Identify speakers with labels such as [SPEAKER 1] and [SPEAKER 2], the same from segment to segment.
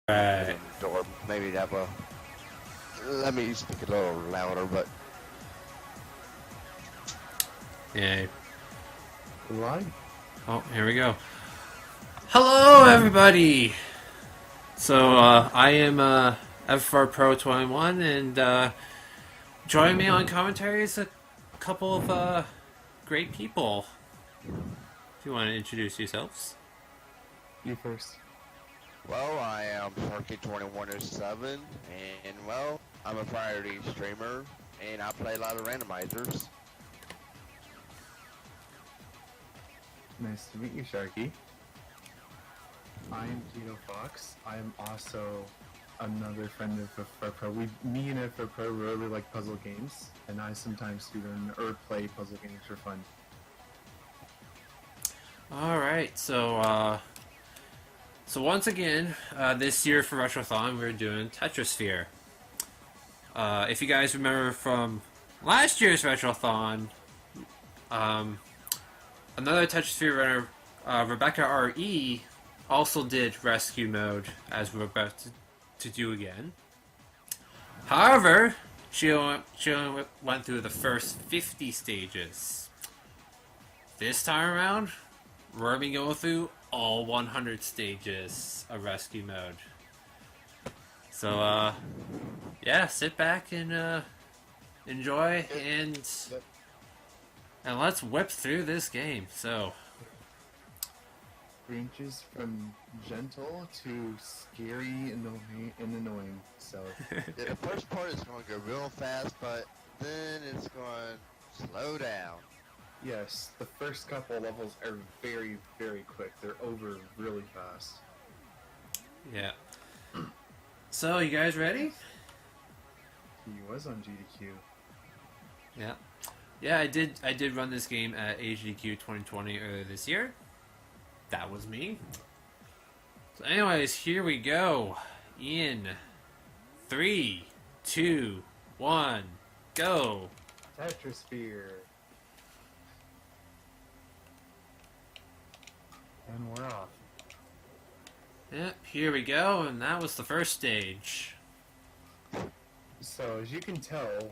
[SPEAKER 1] Right.
[SPEAKER 2] Or maybe that will let me speak a little louder, but
[SPEAKER 1] Yeah.
[SPEAKER 3] Right.
[SPEAKER 1] Oh, here we go. Hello, everybody. So I am FFR Pro 21, and joining me on commentary is a couple of great people. If you want to introduce yourselves.
[SPEAKER 3] You first.
[SPEAKER 2] well, I am Sharky2107, and well, I'm a priority streamer, and I play a lot of randomizers.
[SPEAKER 3] Nice to meet you, Sharky. I am Gino Fox. I am also another friend of FFR Pro. Me and FFR Pro really like puzzle games, and I sometimes do them or play puzzle games for fun.
[SPEAKER 1] All right, so once again, this year for RETROTHON, we're doing Tetrisphere. If you guys remember from last year's RETROTHON, another Tetrisphere runner, Rebecca R.E., also did rescue mode, as we're about to do again. However, she only went through the first 50 stages. This time around, we're gonna be going through all 100 stages of rescue mode. So, yeah, sit back and enjoy and let's whip through this game. So,
[SPEAKER 3] Ranges from gentle to scary and annoying. So
[SPEAKER 2] Yeah, the first part is going to go real fast, but then it's going to slow down.
[SPEAKER 3] yes, the first couple levels are very, very quick. They're over really fast.
[SPEAKER 1] yeah. So, you guys ready?
[SPEAKER 3] He was on GDQ.
[SPEAKER 1] Yeah. Yeah, I did run this game at HDQ 2020 earlier this year. That was me. So anyways, here we go. In 3, 2, 1, go.
[SPEAKER 3] Tetrisphere. And we're off.
[SPEAKER 1] Yep, here we go, and that was the first stage.
[SPEAKER 3] So, as you can tell,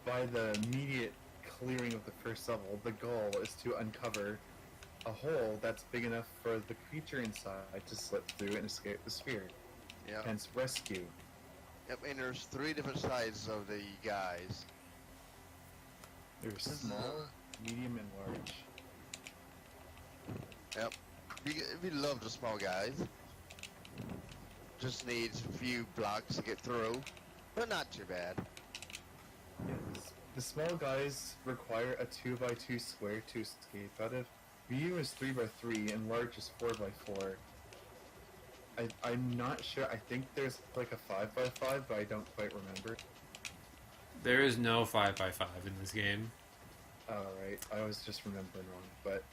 [SPEAKER 3] by the immediate clearing of the first level, the goal is to uncover a hole that's big enough for the creature inside to slip through and escape the sphere.
[SPEAKER 2] Yeah.
[SPEAKER 3] Hence, rescue.
[SPEAKER 2] Yep, and there's 3 different sides of the guys.
[SPEAKER 3] There's small, medium, and large.
[SPEAKER 2] Yep. If you love the small guys, just needs a few blocks to get through, but not too bad.
[SPEAKER 3] Yeah, the small guys require a 2x2 square to escape out of. Medium is 3x3 and large is 4x4. I'm not sure. I think there's like a 5x5, but I don't quite remember.
[SPEAKER 1] There is no 5x5 in this game.
[SPEAKER 3] Alright, I was just remembering wrong. But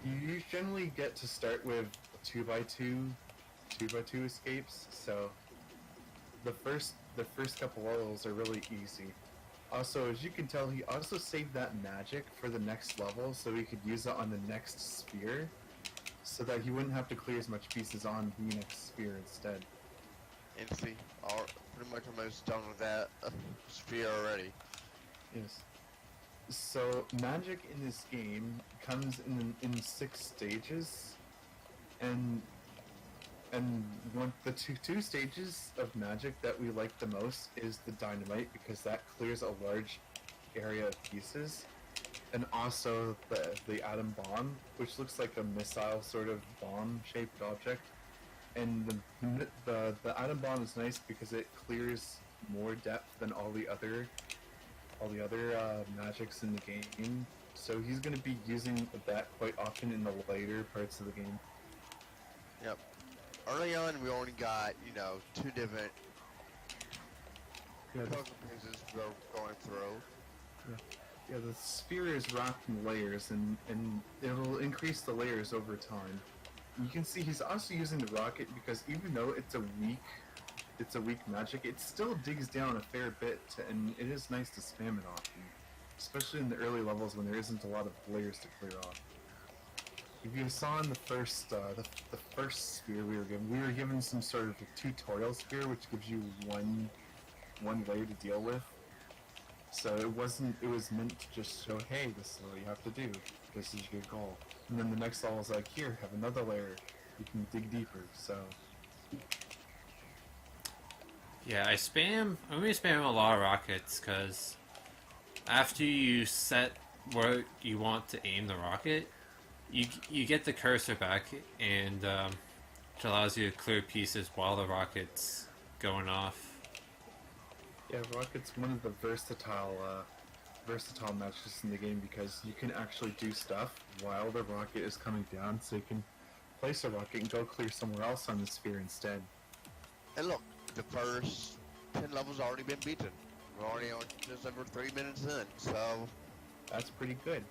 [SPEAKER 3] you generally get to start with 2x2 escapes, so the first couple levels are really easy. Also, as you can tell, he also saved that magic for the next level so he could use it on the next sphere, so that he wouldn't have to clear as much pieces on the next sphere instead.
[SPEAKER 2] And see, pretty much almost done with that sphere already.
[SPEAKER 3] Yes. So, magic in this game comes in 6 stages, and the two stages of magic that we like the most is the dynamite, because that clears a large area of pieces, and also the atom bomb, which looks like a missile sort of bomb-shaped object. And the atom bomb is nice because it clears more depth than all the other magics in the game. So he's going to be using that quite often in the later parts of the game.
[SPEAKER 2] Yep. Early on, we only got, 2 different puzzle pieces we're going through.
[SPEAKER 3] Yeah, the sphere is wrapped in layers, and it'll increase the layers over time. You can see he's also using the rocket because even though it's a weak magic, it still digs down a fair bit, and it is nice to spam it often, especially in the early levels when there isn't a lot of layers to clear off. If you saw in the first sphere we were given some sort of a tutorial sphere which gives you one layer to deal with. So it was meant to just show, hey, this is what you have to do. This is your goal. And then the next level is like, here, have another layer. You can dig deeper. So
[SPEAKER 1] Yeah, I'm gonna spam a lot of rockets, because after you set where you want to aim the rocket, you get the cursor back, and which allows you to clear pieces while the rocket's going off.
[SPEAKER 3] yeah, rocket's one of the versatile matches in the game because you can actually do stuff while the rocket is coming down, so you can place a rocket and go clear somewhere else on the sphere instead.
[SPEAKER 2] And look, the first 10 levels already been beaten. We're already on just over 3 minutes in, so...
[SPEAKER 3] That's pretty good.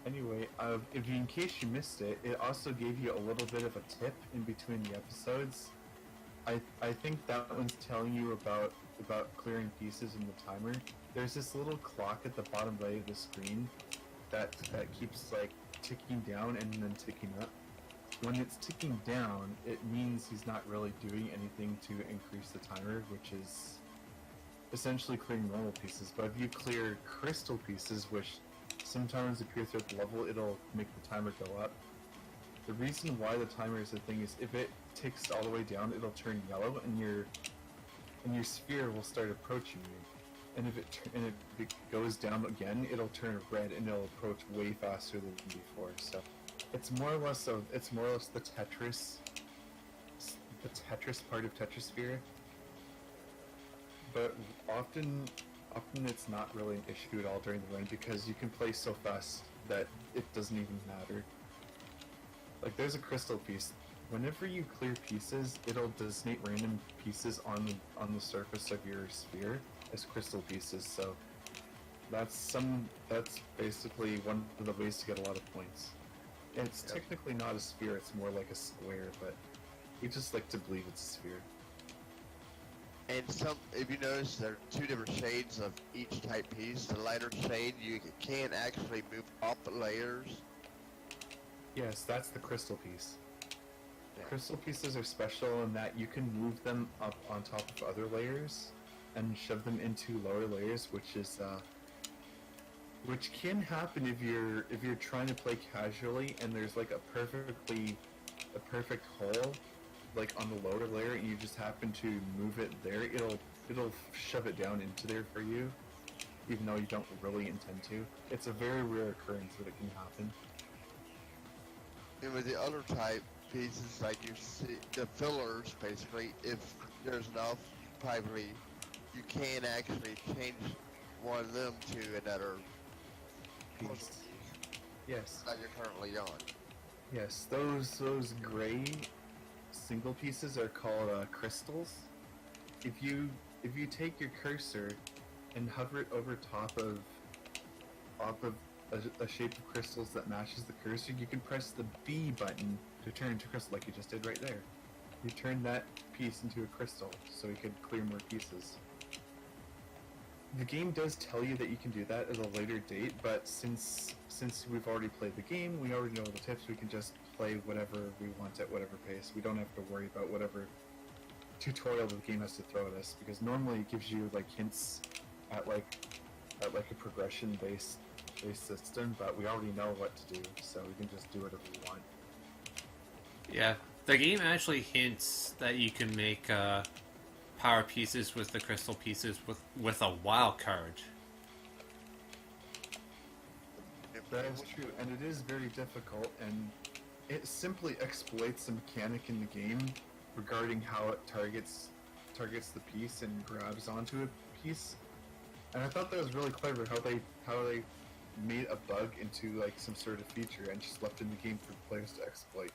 [SPEAKER 3] Anyway, in case you missed it, it also gave you a little bit of a tip in between the episodes. I think that one's telling you about clearing pieces in the timer. There's this little clock at the bottom right of the screen that keeps like ticking down and then ticking up. When it's ticking down, it means he's not really doing anything to increase the timer, which is essentially clearing normal pieces, but if you clear crystal pieces, which sometimes appear throughout the level, it'll make the timer go up. The reason why the timer is a thing is if it ticks all the way down, it'll turn yellow, and your sphere will start approaching you. And if it goes down again, it'll turn red, and it'll approach way faster than before. So it's more or less the Tetris part of Tetrisphere. But often it's not really an issue at all during the run because you can play so fast that it doesn't even matter. Like there's a crystal piece. Whenever you clear pieces, it'll designate random pieces on the surface of your sphere as crystal pieces. So that's basically one of the ways to get a lot of points. And it's technically not a sphere; it's more like a square, but we just like to believe it's a sphere.
[SPEAKER 2] And if you notice, there are two different shades of each type piece. The lighter shade, you can actually move up layers.
[SPEAKER 3] Yes, that's the crystal piece.
[SPEAKER 2] Yeah.
[SPEAKER 3] Crystal pieces are special in that you can move them up on top of other layers and shove them into lower layers, which can happen if you're trying to play casually and there's like a perfect hole like on the lower layer and you just happen to move it there, it'll shove it down into there for you, even though you don't really intend to. It's a very rare occurrence that it can happen.
[SPEAKER 2] And with the other type pieces, like you see, the fillers, basically, if there's enough, you can actually change one of them to another piece
[SPEAKER 3] Yes.
[SPEAKER 2] that you're currently on.
[SPEAKER 3] Yes, those gray single pieces are called crystals. If you take your cursor and hover it over top of a shape of crystals that matches the cursor, you can press the B button to turn into crystal, like you just did right there. You turn that piece into a crystal, so you can clear more pieces. The game does tell you that you can do that at a later date, but since we've already played the game, we already know the tips, we can just play whatever we want at whatever pace. We don't have to worry about whatever tutorial the game has to throw at us, because normally it gives you like hints at like a progression based system, but we already know what to do, so we can just do whatever we want.
[SPEAKER 1] Yeah, the game actually hints that you can make power pieces with the crystal pieces with a wild card.
[SPEAKER 3] That is true, and it is very difficult, and it simply exploits a mechanic in the game regarding how it targets the piece and grabs onto a piece. And I thought that was really clever how they made a bug into like some sort of feature and just left in the game for players to exploit.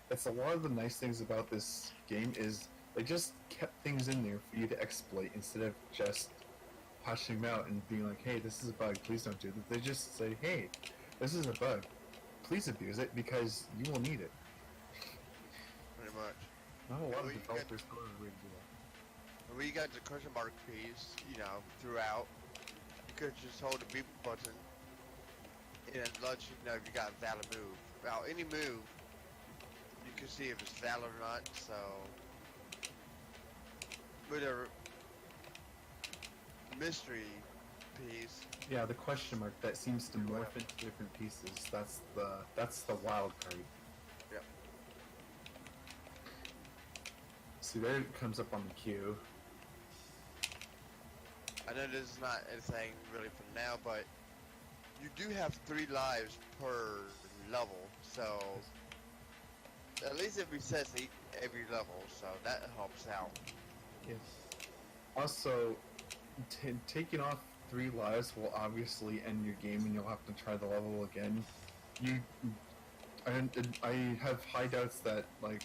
[SPEAKER 3] That's a lot of the nice things about this game is they just kept things in there for you to exploit instead of just patching them out and being like, hey, this is a bug, please don't do that. They just say, hey, this is a bug, please abuse it because you will need it.
[SPEAKER 2] Pretty much.
[SPEAKER 3] Not a lot of developers go out of the way to do that.
[SPEAKER 2] When you got the question mark piece, throughout, you could just hold the beep button and it lets you know if you got a valid move. Now, any move, you can see if it's valid or not, so with a mystery piece.
[SPEAKER 3] Yeah, the question mark that seems to morph into different pieces, that's the wild card.
[SPEAKER 2] Yep.
[SPEAKER 3] See, there it comes up on the queue.
[SPEAKER 2] I know this is not anything really for now, but you do have 3 lives per level, so at least it resets every level, so that helps out.
[SPEAKER 3] Yes. Also, taking off 3 lives will obviously end your game, and you'll have to try the level again. I have high doubts that like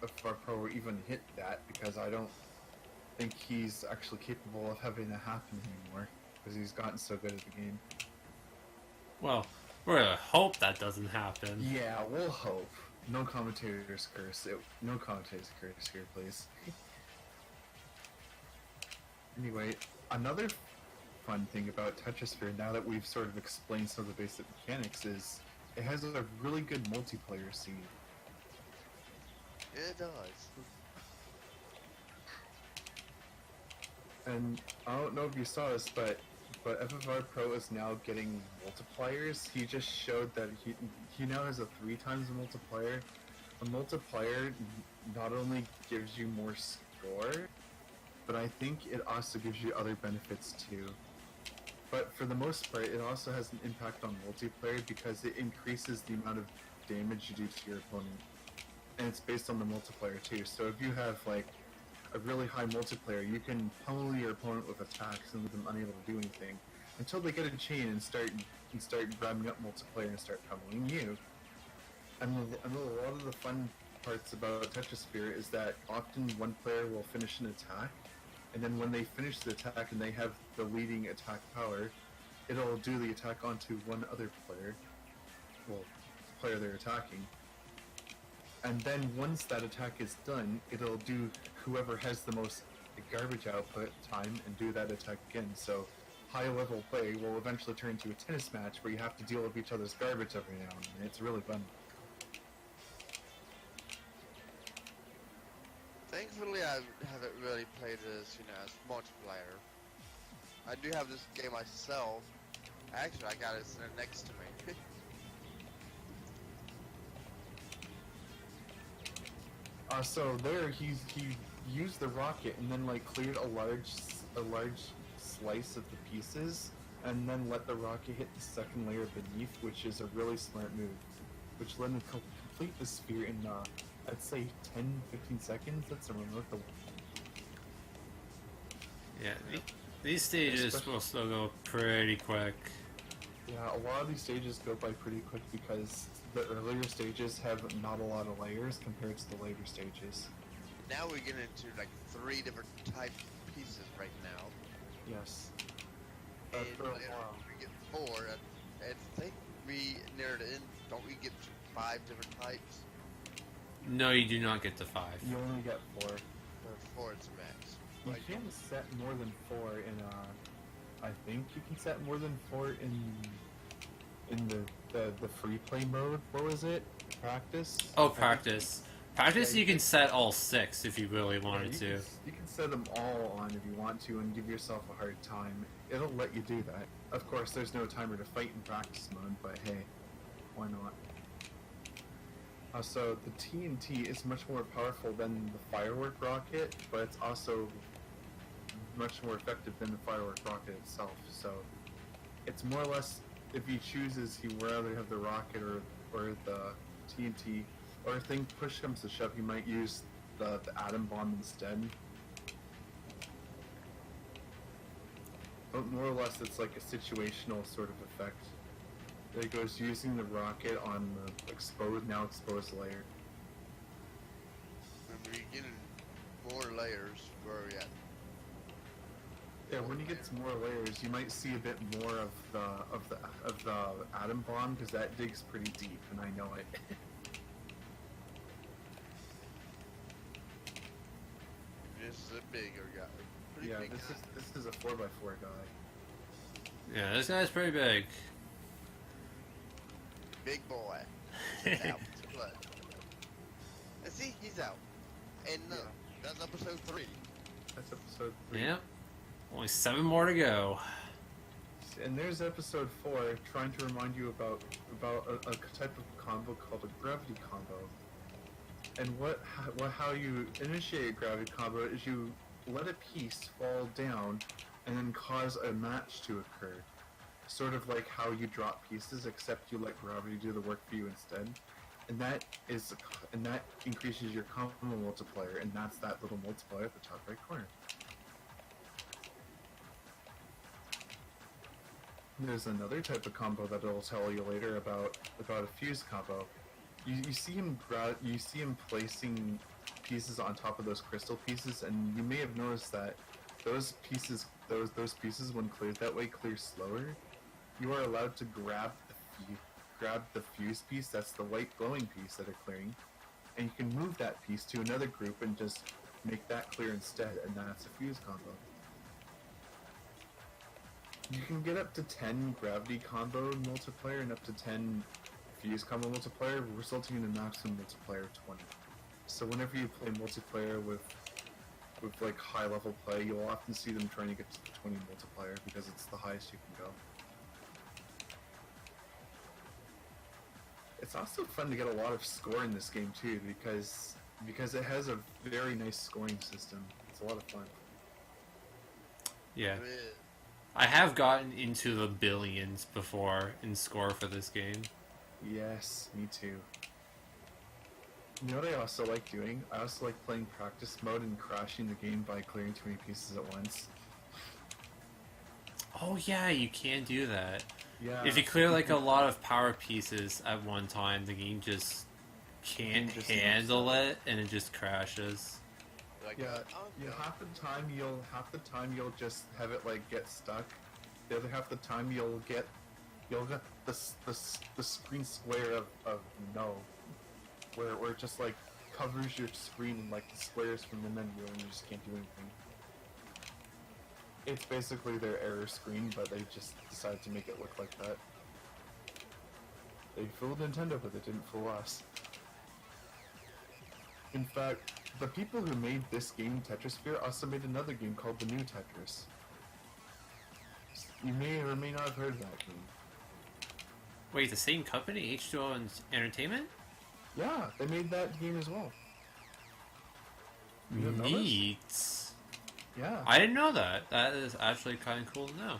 [SPEAKER 3] FFR Pro will even hit that because I don't think he's actually capable of having that happen anymore because he's gotten so good at the game.
[SPEAKER 1] Well, we're gonna hope that doesn't happen.
[SPEAKER 3] Yeah, we'll hope. No commentators curse. No commentators curse here, please. Anyway, another fun thing about Tetrisphere, now that we've sort of explained some of the basic mechanics, is it has a really good multiplayer scene.
[SPEAKER 2] It does.
[SPEAKER 3] And I don't know if you saw this, but FFR Pro is now getting multipliers. He just showed that he now has a 3 times multiplier. A multiplier not only gives you more score, but I think it also gives you other benefits too. But for the most part, it also has an impact on multiplayer because it increases the amount of damage you do to your opponent. And it's based on the multiplier too. So if you have like a really high multiplayer, you can pummel your opponent with attacks and leave them unable to do anything until they get a chain and start grabbing up multiplayer and start pummeling you. And a lot of the fun parts about Tetrisphere is that often one player will finish an attack, and then when they finish the attack and they have the leading attack power, it'll do the attack onto one other player, well, player they're attacking. And then once that attack is done, it'll do whoever has the most garbage output time and do that attack again. So high level play will eventually turn into a tennis match where you have to deal with each other's garbage every now and then. It's really fun.
[SPEAKER 2] Thankfully, I haven't really played this, as multiplayer. I do have this game myself. Actually, I got it sitting next to me.
[SPEAKER 3] So there, he used the rocket and then like cleared a large slice of the pieces, and then let the rocket hit the second layer beneath, which is a really smart move, which let him complete the sphere in I'd say 10-15 seconds. That's a remarkable.
[SPEAKER 1] Yeah, these stages will still go pretty quick.
[SPEAKER 3] Yeah, a lot of these stages go by pretty quick because the earlier stages have not a lot of layers compared to the later stages.
[SPEAKER 2] Now we get into like 3 different types of pieces right now.
[SPEAKER 3] Yes.
[SPEAKER 2] And
[SPEAKER 3] For a
[SPEAKER 2] later
[SPEAKER 3] while.
[SPEAKER 2] we get 4, and I think we near the end, don't we get to 5 different types?
[SPEAKER 1] No, you do not get to 5.
[SPEAKER 3] You only get 4.
[SPEAKER 2] Or 4 is max.
[SPEAKER 3] You
[SPEAKER 2] Like,
[SPEAKER 3] can set more than 4 in I think you can set more than 4 in the free play mode. What was it? Practice?
[SPEAKER 1] Oh, practice. Practice you can set all 6 if you really wanted to.
[SPEAKER 3] You can set them all on if you want to and give yourself a hard time. It'll let you do that. Of course, there's no timer to fight in practice mode, but hey, why not? So the TNT is much more powerful than the firework rocket, but it's also much more effective than the firework rocket itself. So it's more or less, if he chooses, he would rather have the rocket or the TNT, or if push comes to shove, he might use the atom bomb instead. But more or less, it's like a situational sort of effect. It goes using the rocket on the now exposed layer.
[SPEAKER 2] when we get in more layers, where are we at?
[SPEAKER 3] Yeah, when you get to more layers, you might see a bit more of the atom bomb because that digs pretty deep, and I know it.
[SPEAKER 2] This is a bigger guy. Pretty
[SPEAKER 3] Yeah,
[SPEAKER 2] big guy.
[SPEAKER 3] this is a 4x4 guy.
[SPEAKER 1] Yeah, this guy's pretty big.
[SPEAKER 2] Big boy. Out. Look. And see, he's out. And
[SPEAKER 3] Yeah.
[SPEAKER 2] that's episode 3.
[SPEAKER 3] That's episode 3.
[SPEAKER 1] Yeah. Only 7 more to go.
[SPEAKER 3] And there's episode 4, trying to remind you about a type of combo called a gravity combo. And how you initiate a gravity combo is you let a piece fall down and then cause a match to occur. Sort of like how you drop pieces, except you let gravity do the work for you instead. And that increases your combo multiplier, and that's that little multiplier at the top right corner. There's another type of combo that I'll tell you later about a fuse combo. You see him placing pieces on top of those crystal pieces, and you may have noticed that those pieces when cleared that way clear slower. You are allowed to grab the fuse piece, that's the white glowing piece that are clearing, and you can move that piece to another group and just make that clear instead, and that's a fuse combo. You can get up to 10 gravity combo multiplier and up to 10 fuse combo multiplier, resulting in a maximum multiplier of 20. So whenever you play multiplayer with with like high level play, you'll often see them trying to get to the 20 multiplier because it's the highest you can go. It's also fun to get a lot of score in this game too, because it has a very nice scoring system. It's a lot of fun.
[SPEAKER 1] Yeah. I have gotten into the billions before in score for this game.
[SPEAKER 3] Yes, me too. You know what I also like doing? I also like playing practice mode and crashing the game by clearing too many pieces at once.
[SPEAKER 1] Oh yeah, you can do that.
[SPEAKER 3] Yeah.
[SPEAKER 1] If you clear like a lot of power pieces at one time, the game just can't handle it, and it just crashes.
[SPEAKER 2] Like,
[SPEAKER 3] Yeah, half the time you'll just have it like get stuck. The other half the time you'll get the screen square of no, where it just like covers your screen and like the squares from the menu, and you just can't do anything. It's basically their error screen, but they just decided to make it look like that. They fooled Nintendo, but they didn't fool us. In fact, the people who made this game, Tetrisphere, also made another game called The New Tetris. You may or may not have heard of that game.
[SPEAKER 1] Wait, the same company, H2O Entertainment?
[SPEAKER 3] Yeah, they made that game as well. You didn't know this?
[SPEAKER 1] Neat.
[SPEAKER 3] Yeah.
[SPEAKER 1] I didn't know that. That is actually kind of cool to know.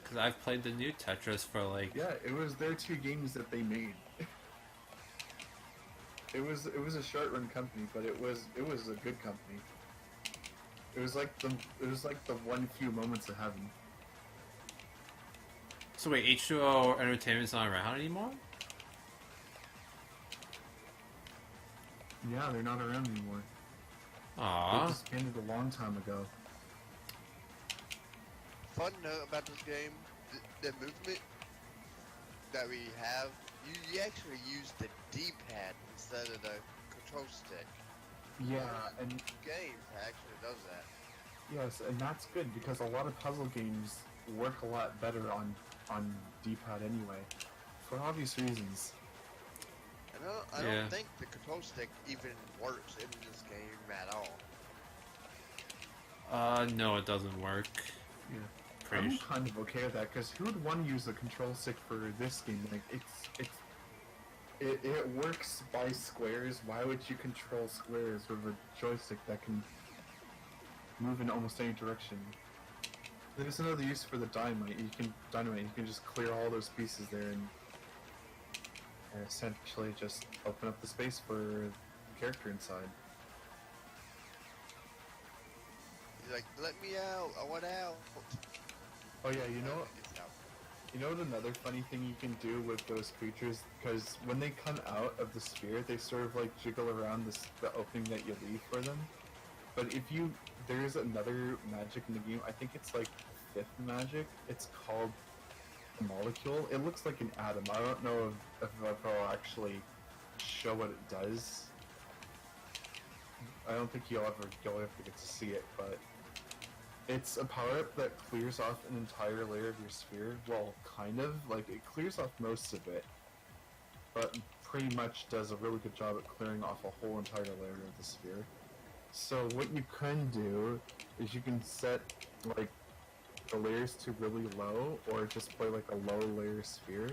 [SPEAKER 1] Because I've played the new Tetris for like...
[SPEAKER 3] Yeah, it was their two games that they made. It was a short-run company, but it was a good company. It was like the one few moments of heaven.
[SPEAKER 1] So wait, H2O Entertainment's not around anymore?
[SPEAKER 3] Yeah, they're not around anymore.
[SPEAKER 1] Aww.
[SPEAKER 3] They disbanded a long time ago.
[SPEAKER 2] Fun note about this game, the movement that we have, you actually use the D-pad instead of the control stick.
[SPEAKER 3] Yeah, and
[SPEAKER 2] Game actually does that.
[SPEAKER 3] yes, and that's good because a lot of puzzle games work a lot better on D-pad anyway, for obvious reasons.
[SPEAKER 2] And I don't think the control stick even works in this game at all.
[SPEAKER 1] No, it doesn't work.
[SPEAKER 3] Yeah.
[SPEAKER 1] Pretty
[SPEAKER 3] I'm kind of okay with that because who would want to use a control stick for this game? Like it works by squares. Why would you control squares with a joystick that can move in almost any direction? There's another use for the dynamite. You can just clear all those pieces there and essentially just open up the space for the character inside.
[SPEAKER 2] He's like, let me out, I want out.
[SPEAKER 3] Oh yeah, you know
[SPEAKER 2] It's out.
[SPEAKER 3] You know what another funny thing you can do with those creatures? Because when they come out of the sphere, they sort of like jiggle around the opening that you leave for them. But there's another magic in the game, I think it's like fifth magic, it's called the molecule. It looks like an atom. I don't know if I'll actually show what it does. I don't think you'll ever get to see it, but it's a power-up that clears off an entire layer of your sphere. Well, kind of. Like, it clears off most of it, but pretty much does a really good job at clearing off a whole entire layer of the sphere. So what you can do is you can set, like, the layers to really low, or just play, like, a low-layer sphere.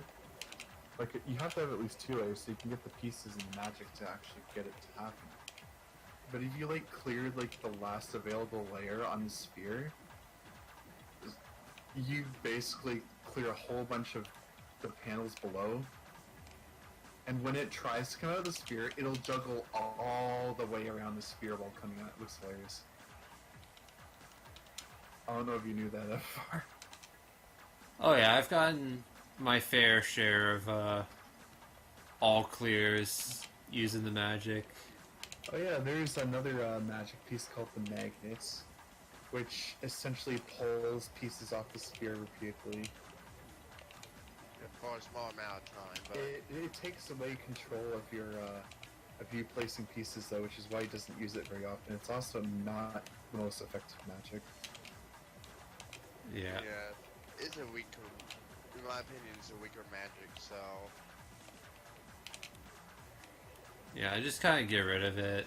[SPEAKER 3] Like, you have to have at least 2 layers so you can get the pieces and magic to actually get it to happen. But if you like clear like the last available layer on the sphere, you basically clear a whole bunch of the panels below. And when it tries to come out of the sphere, it'll juggle all the way around the sphere while coming out. It looks hilarious. I don't know if you knew that, FFR.
[SPEAKER 1] Oh yeah, I've gotten my fair share of all clears using the magic.
[SPEAKER 3] Oh yeah, there's another magic piece called the Magnets, which essentially pulls pieces off the sphere repeatedly.
[SPEAKER 2] For a small amount of time, but
[SPEAKER 3] It takes away control of your of you placing pieces though, which is why he doesn't use it very often. It's also not the most effective magic.
[SPEAKER 1] Yeah.
[SPEAKER 2] it's a weaker, in my opinion, it's a weaker magic, so...
[SPEAKER 1] Yeah, I just kind of get rid of it.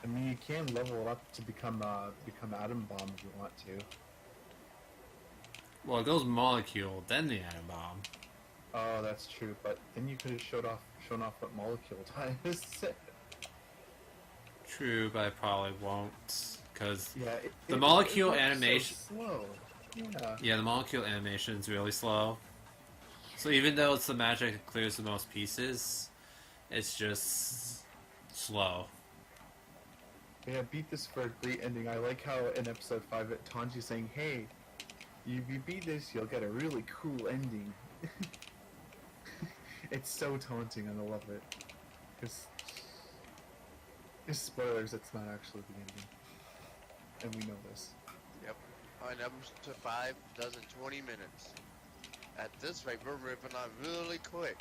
[SPEAKER 3] I mean, you can level it up to become atom bomb if you want to.
[SPEAKER 1] Well, it goes molecule, then the atom bomb.
[SPEAKER 3] Oh, that's true. But then you could have shown off what molecule time is.
[SPEAKER 1] True, but I probably won't, because
[SPEAKER 3] Yeah,
[SPEAKER 1] the molecule
[SPEAKER 3] looks
[SPEAKER 1] animation.
[SPEAKER 3] so slow. Yeah.
[SPEAKER 1] Yeah, the molecule animation is really slow. So even though it's the magic that clears the most pieces, it's just slow.
[SPEAKER 3] Yeah, beat this for a great ending. I like how in episode 5, Tanji's saying, "Hey, if you beat this, you'll get a really cool ending." It's so taunting, and I love it. Because, spoilers, it's not actually the ending, and we know this.
[SPEAKER 2] Yep. Our numbers to 5 does in 20 minutes. At this rate, we're ripping on really quick.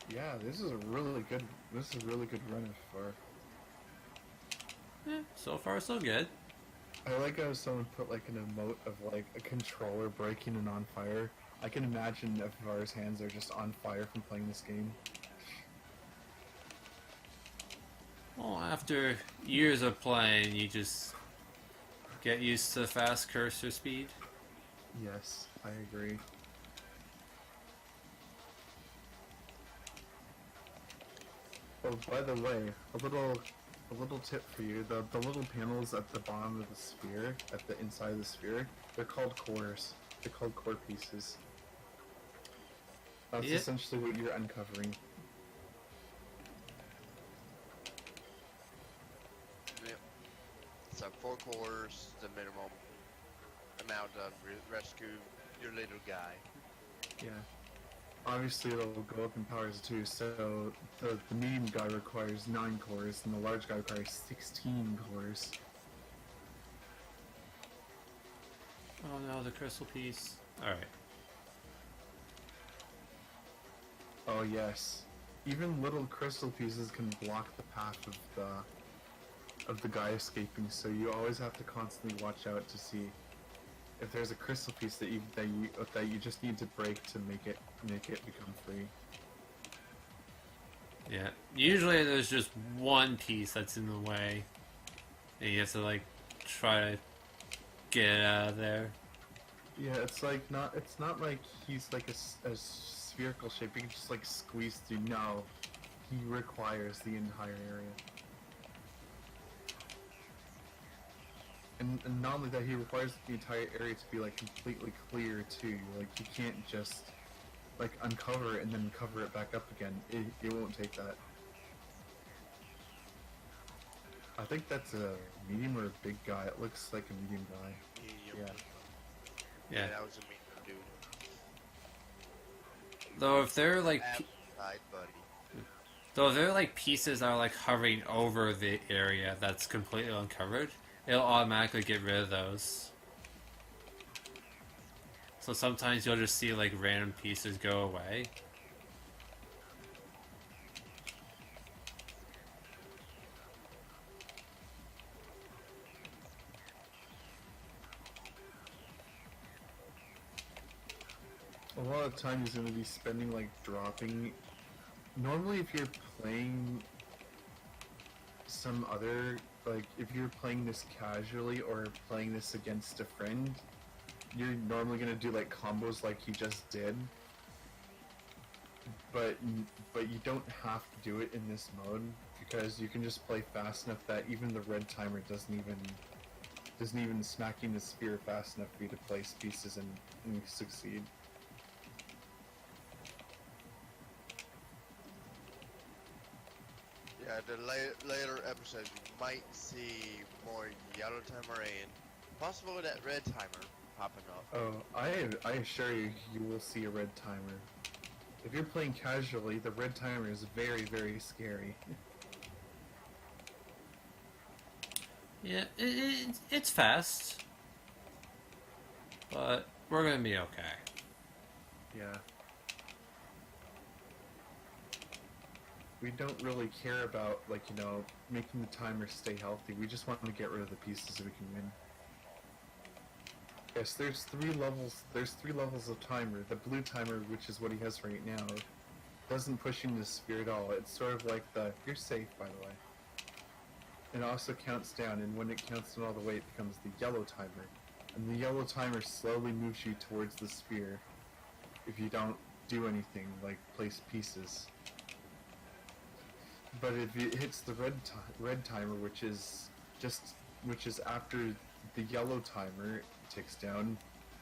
[SPEAKER 3] Yeah, this is a really good. This is a really good run for.
[SPEAKER 1] So far, so good.
[SPEAKER 3] I like how someone put like an emote of like a controller breaking and on fire. I can imagine FFR's hands are just on fire from playing this game.
[SPEAKER 1] Well, after years of playing, you just get used to fast cursor speed.
[SPEAKER 3] Yes, I agree. Oh, by the way, a little tip for you: the little panels at the bottom of the sphere, at the inside of the sphere, they're called cores. They're called core pieces. That's
[SPEAKER 1] Yeah.
[SPEAKER 3] essentially what you're uncovering.
[SPEAKER 2] Yep. So 4 cores, the minimum amount of rescue your little guy.
[SPEAKER 3] Yeah. Obviously, it'll go up in powers too. So the medium guy requires 9 cores, and the large guy requires 16 cores.
[SPEAKER 1] Oh no, the crystal piece. Alright.
[SPEAKER 3] Oh yes, even little crystal pieces can block the path of the guy escaping. So you always have to constantly watch out to see if there's a crystal piece that you just need to break to make it become free.
[SPEAKER 1] Yeah. Usually there's just one piece that's in the way. And you have to, like, try to get it out of there.
[SPEAKER 3] Yeah, it's not like he's like a spherical shape. You can just like squeeze through. No, he requires the entire area. And not only that, he requires the entire area to be like completely clear too. Like you can't just like uncover it and then cover it back up again. It won't take that. I think that's a medium or a big guy. It looks like a medium guy.
[SPEAKER 2] Medium.
[SPEAKER 3] Yeah.
[SPEAKER 1] Yeah.
[SPEAKER 2] That was a medium dude.
[SPEAKER 1] Though if they're like
[SPEAKER 2] Side buddy.
[SPEAKER 1] though if they're like pieces that are like hovering over the area that's completely uncovered, it'll automatically get rid of those. So sometimes you'll just see like random pieces go away.
[SPEAKER 3] A lot of time he's going to be spending like dropping. Normally, if you're playing some other, like if you're playing this casually or playing this against a friend, you're normally going to do like combos like he just did. But you don't have to do it in this mode because you can just play fast enough that even the red timer doesn't even smack you in the spear fast enough for you to place pieces and succeed.
[SPEAKER 2] Yeah, the later episodes you might see more yellow timer and possible that red timer popping up.
[SPEAKER 3] Oh, I assure you, you will see a red timer. If you're playing casually, the red timer is very, very scary.
[SPEAKER 1] Yeah, it's fast, but we're gonna be okay.
[SPEAKER 3] Yeah. We don't really care about, like, you know, making the timer stay healthy. We just want to get rid of the pieces so we can win. Yes, there's 3 levels. There's 3 levels of timer. The blue timer, which is what he has right now, doesn't push him to the sphere at all. It's sort of like the... You're safe, by the way. It also counts down, and when it counts down all the way, it becomes the yellow timer. And the yellow timer slowly moves you towards the sphere if you don't do anything, like place pieces. But if it hits the red timer, which is after the yellow timer ticks down,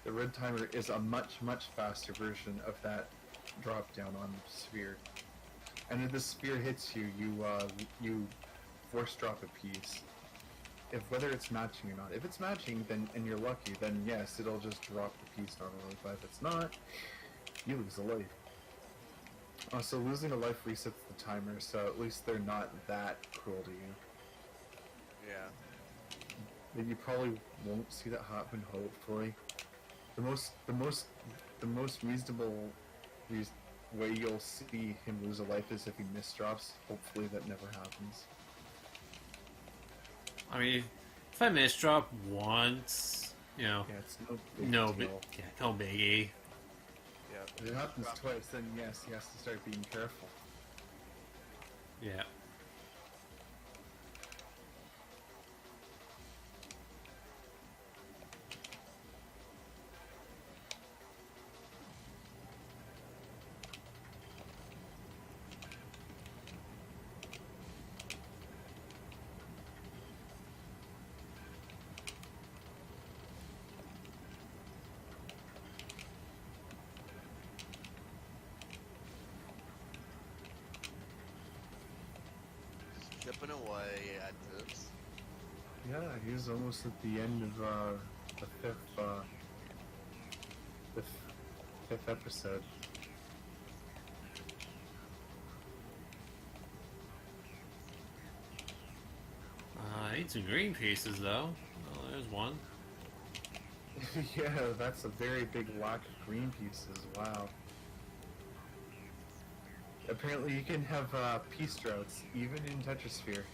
[SPEAKER 3] the red timer is a much faster version of that drop down on the sphere. And if the sphere hits you, you force drop a piece. Whether it's matching or not. If it's matching, then and you're lucky, then yes, it'll just drop the piece normally. But if it's not, you lose a life. Also, losing a life resets the timer, so at least they're not that cruel to you.
[SPEAKER 2] Yeah.
[SPEAKER 3] But you probably won't see that happen. Hopefully, the most reasonable way you'll see him lose a life is if he misdrops. Hopefully, that never happens.
[SPEAKER 1] I mean, if I misdrop once, you know,
[SPEAKER 3] Yeah, it's no big deal.
[SPEAKER 1] no biggie.
[SPEAKER 2] Yeah.
[SPEAKER 3] If it happens twice, then yes, he has to start being careful.
[SPEAKER 1] Yeah.
[SPEAKER 2] Chipping away at this.
[SPEAKER 3] Yeah, he's almost at the end of the fifth episode.
[SPEAKER 1] I need some green pieces though. Oh, there's one.
[SPEAKER 3] Yeah, that's a very big lack of green pieces. Wow. Apparently, you can have piece droughts even in Tetrisphere.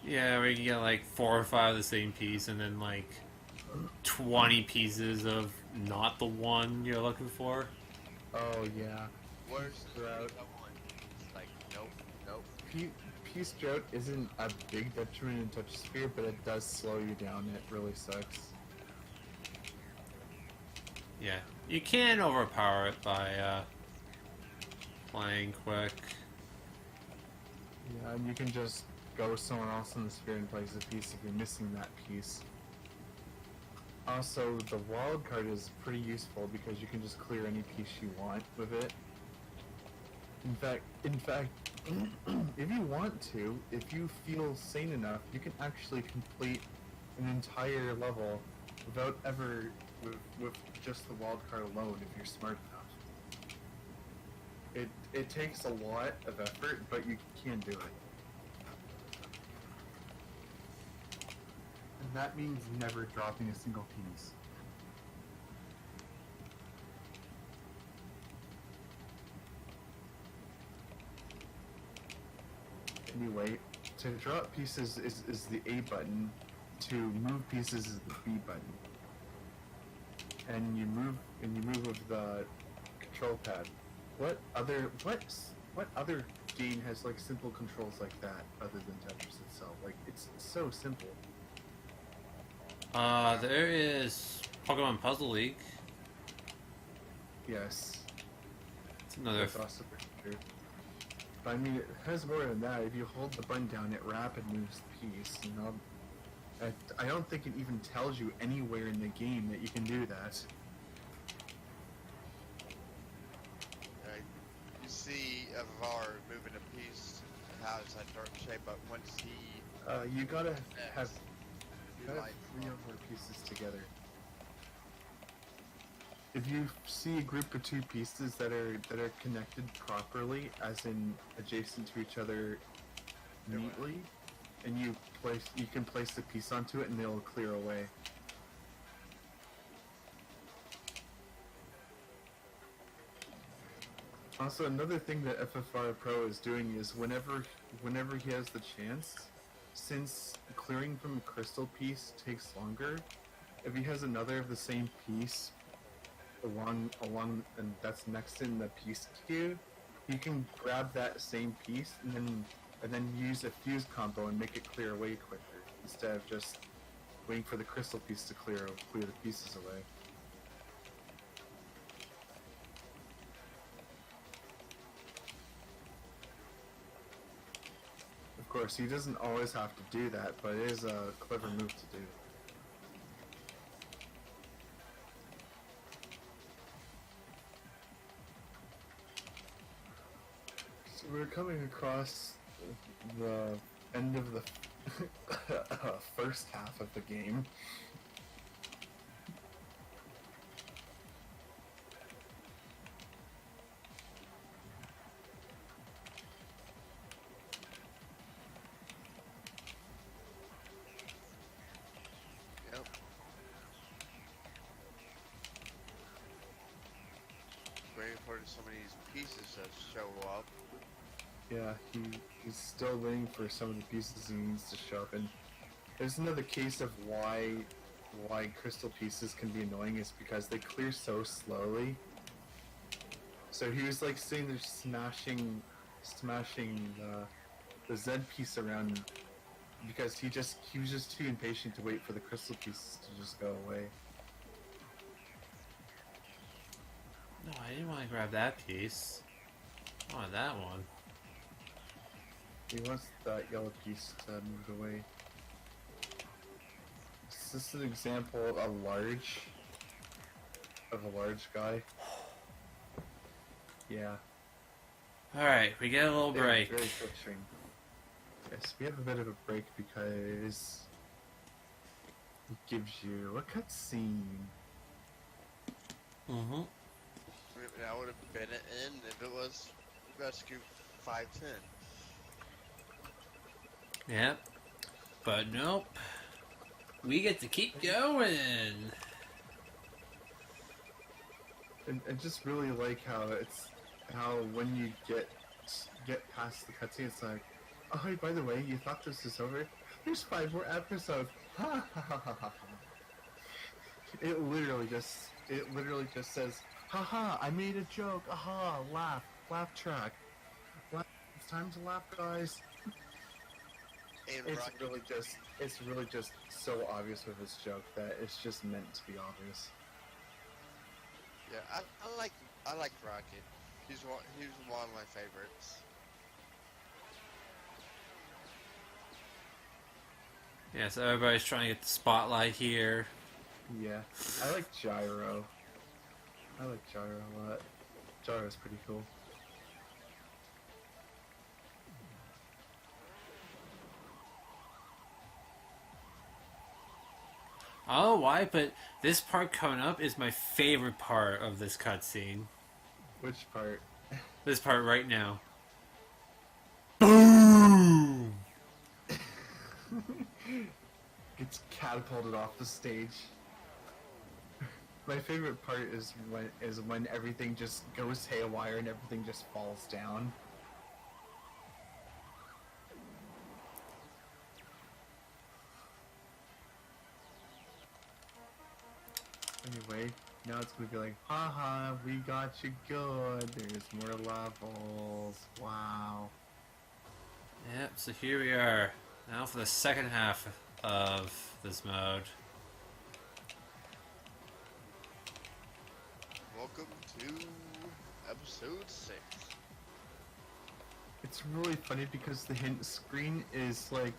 [SPEAKER 1] Yeah, where you get like 4 or 5 of the same piece, and then like 20 pieces of not the one you're looking for.
[SPEAKER 3] Oh yeah.
[SPEAKER 2] Where's the
[SPEAKER 3] Drought.
[SPEAKER 2] one? It's like, nope.
[SPEAKER 3] Piece drought isn't a big detriment in Tetrisphere, but it does slow you down. It really sucks.
[SPEAKER 1] Yeah, you can overpower it by playing quick.
[SPEAKER 3] Yeah, and you can just go with someone else in the sphere and place a piece if you're missing that piece. Also, the wild card is pretty useful because you can just clear any piece you want with it. In fact, if you want to, if you feel sane enough, you can actually complete an entire level without ever with just the wild card alone if you're smart enough. It takes a lot of effort, but you can do it. And that means never dropping a single piece. Anyway, to drop pieces is the A button, to move pieces is the B button. And you move with the control pad. What other game has like simple controls like that other than Tetris itself? Like it's so simple.
[SPEAKER 1] There is Pokemon Puzzle League.
[SPEAKER 3] Yes.
[SPEAKER 1] It's another.
[SPEAKER 3] That's also pretty true. But I mean, it has more than that. If you hold the button down, it rapid moves the piece. You know, I don't think it even tells you anywhere in the game that you can do that.
[SPEAKER 2] You see FFR moving a piece, how it's that dark shape, but once he
[SPEAKER 3] You gotta have
[SPEAKER 2] light
[SPEAKER 3] 3 or 4 pieces together. If you see a group of 2 pieces that are connected properly, as in adjacent to each other neatly, and you can place the piece onto it and they'll clear away. Also, another thing that FFR Pro is doing is whenever he has the chance, since clearing from a crystal piece takes longer, if he has another of the same piece along and that's next in the piece queue, you can grab that same piece and then and then use a fuse combo and make it clear way quicker, instead of just waiting for the crystal piece to clear the pieces away. Of course, he doesn't always have to do that, but it is a clever move to do. So we're coming across the end of the first half of the game.
[SPEAKER 2] Yep. Waiting for some of these pieces to show up.
[SPEAKER 3] Yeah, he's still waiting for some of the pieces he needs to show up, and there's another case of why crystal pieces can be annoying is because they clear so slowly. So he was like sitting there smashing the Z piece around because he was just too impatient to wait for the crystal pieces to just go away.
[SPEAKER 1] No, I didn't want to grab that piece. I wanted that one.
[SPEAKER 3] He wants that yellow piece to move away. Is this an example of a large guy? Yeah.
[SPEAKER 1] Alright, we get a little
[SPEAKER 3] They're
[SPEAKER 1] break.
[SPEAKER 3] very picturing. Yes, we have a bit of a break because it gives you a cutscene.
[SPEAKER 1] Mm-hmm.
[SPEAKER 2] That would have been it in if it was Rescue 510.
[SPEAKER 1] Yep. But nope. We get to keep going.
[SPEAKER 3] And I just really like how when you get past the cutscene, it's like, oh hey, by the way, you thought this was over? There's 5 more episodes. Ha ha ha ha ha. It literally just says, haha, I made a joke. Aha, laugh track. It's time to laugh, guys.
[SPEAKER 2] And
[SPEAKER 3] It's really just so obvious with this joke that it's just meant to be obvious.
[SPEAKER 2] Yeah, I like Rocket. He's one of my favorites.
[SPEAKER 1] Yeah, so everybody's trying to get the spotlight here.
[SPEAKER 3] Yeah, I like Gyro. I like Gyro a lot. Gyro's pretty cool.
[SPEAKER 1] I don't know why, but this part coming up is my favorite part of this cutscene.
[SPEAKER 3] Which part?
[SPEAKER 1] This part right now. Boom!
[SPEAKER 3] Gets catapulted off the stage. My favorite part is when everything just goes haywire and everything just falls down. Anyway, now it's gonna be like, haha, we got you good. There's more levels. Wow.
[SPEAKER 1] Yep, so here we are. Now for the second half of this mode.
[SPEAKER 2] Welcome to episode 6.
[SPEAKER 3] It's really funny because the hint screen is like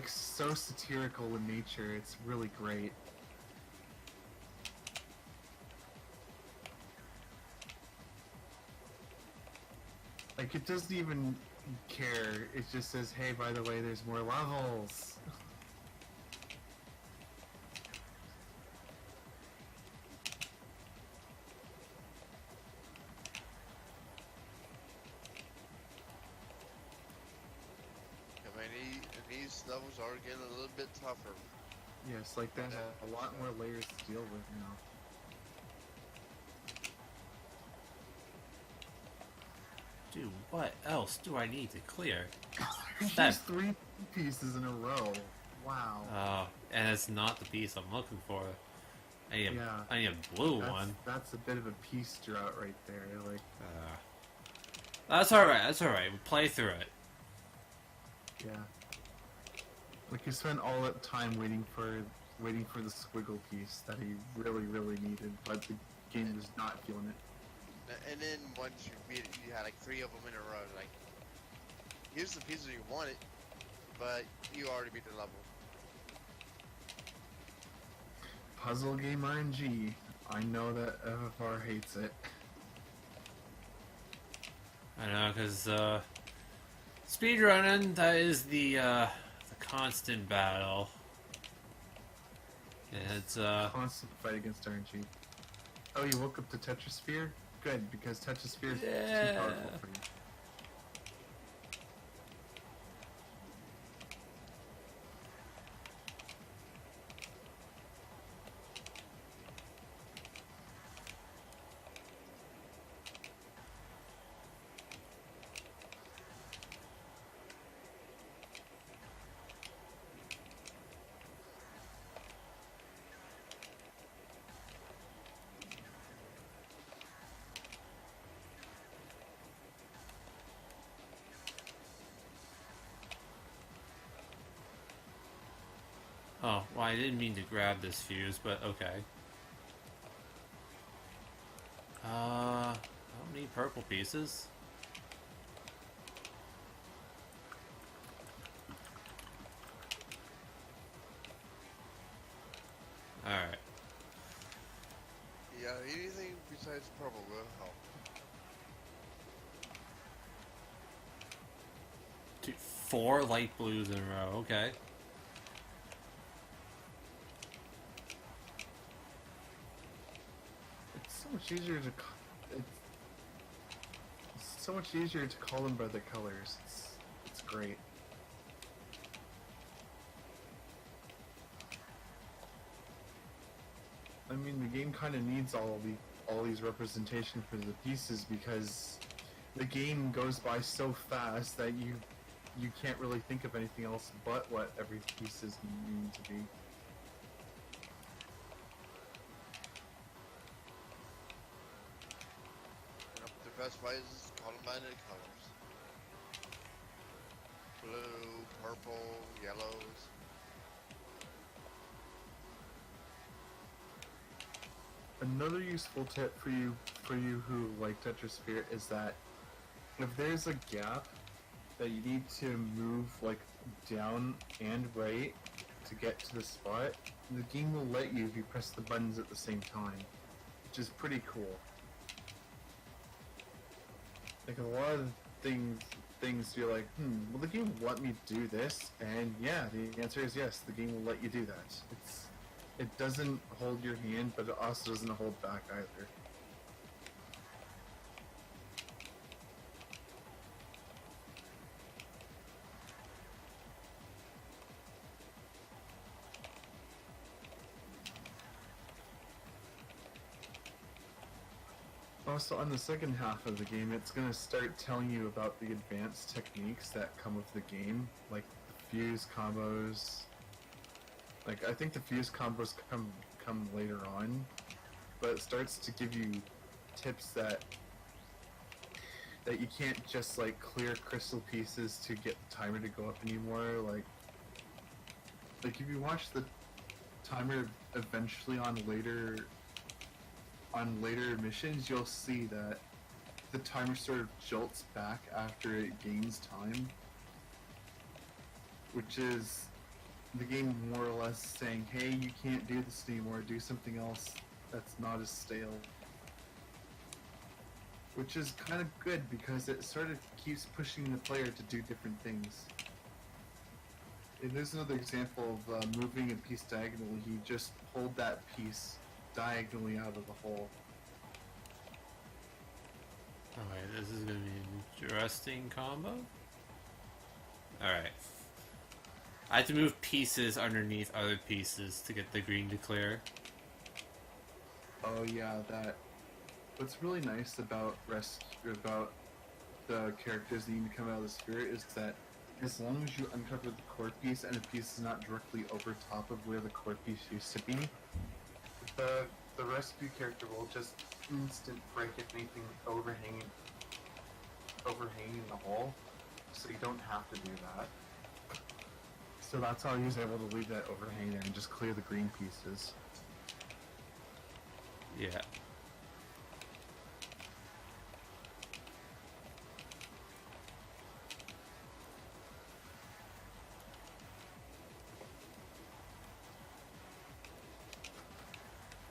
[SPEAKER 3] so satirical in nature. It's really great. Like, it doesn't even care. It just says, hey, by the way, there's more levels.
[SPEAKER 2] These levels are getting a little bit tougher.
[SPEAKER 3] Yes, like there's a lot more layers to deal with now.
[SPEAKER 1] Dude, what else do I need to clear?
[SPEAKER 3] There's 3 pieces in a row. Wow.
[SPEAKER 1] Oh, and it's not the piece I'm looking for. I need a blue one.
[SPEAKER 3] That's a bit of a piece drought right there. Like,
[SPEAKER 1] That's alright, that's alright. We'll play through it.
[SPEAKER 3] Yeah. Like you spent all that time waiting for the squiggle piece that he really, really needed, but the game was not feeling it.
[SPEAKER 2] And then once you beat it, you had like 3 of them in a row. Like, here's the pieces you wanted, but you already beat the level.
[SPEAKER 3] Puzzle game RNG. I know that FFR hates it.
[SPEAKER 1] I know, because, speedrunning, that is the constant battle. And it's,
[SPEAKER 3] Constant fight against RNG. Oh, you woke up to Tetrisphere? Good, because Tetrisphere is too powerful for you.
[SPEAKER 1] oh, well, I didn't mean to grab this fuse, but okay. I don't need purple pieces. Alright.
[SPEAKER 2] Yeah, anything besides purple will help.
[SPEAKER 1] Two, 4 light blues in a row, okay.
[SPEAKER 3] It's so much easier to it's so much easier to call them by the colors. It's great. I mean, the game kind of needs all these representation for the pieces because the game goes by so fast that you can't really think of anything else but what every piece is meaning to be.
[SPEAKER 2] Yep, the best way is call them by the colors. Blue, purple, yellows.
[SPEAKER 3] Another useful tip for you who like Tetrisphere is that if there's a gap that you need to move like down and right to get to the spot, the game will let you if you press the buttons at the same time, which is pretty cool. Like a lot of things you're like, will the game let me do this? And yeah, the answer is yes, the game will let you do that. It doesn't hold your hand, but it also doesn't hold back either. Also, on the second half of the game, it's going to start telling you about the advanced techniques that come with the game, like the fuse combos. Like, I think the fuse combos come later on, but it starts to give you tips that you can't just like clear crystal pieces to get the timer to go up anymore. Like if you watch the timer eventually on later missions, you'll see that the timer sort of jolts back after it gains time, which is the game more or less saying, hey, you can't do this anymore, do something else that's not as stale. Which is kind of good because it sort of keeps pushing the player to do different things. And there's another example of moving a piece diagonally. You just pulled that piece diagonally out of the hole.
[SPEAKER 1] Alright, this is gonna be an interesting combo. Alright. I have to move pieces underneath other pieces to get the green to clear.
[SPEAKER 3] Oh yeah, that. What's really nice about the characters that need to come out of the sphere is that as long as you uncover the core piece and the piece is not directly over top of where the core piece used to be, the rescue character will just instant break anything overhanging overhanging the hole, so you don't have to do that. So that's how he was able to leave that overhang there and just clear the green pieces.
[SPEAKER 1] Yeah.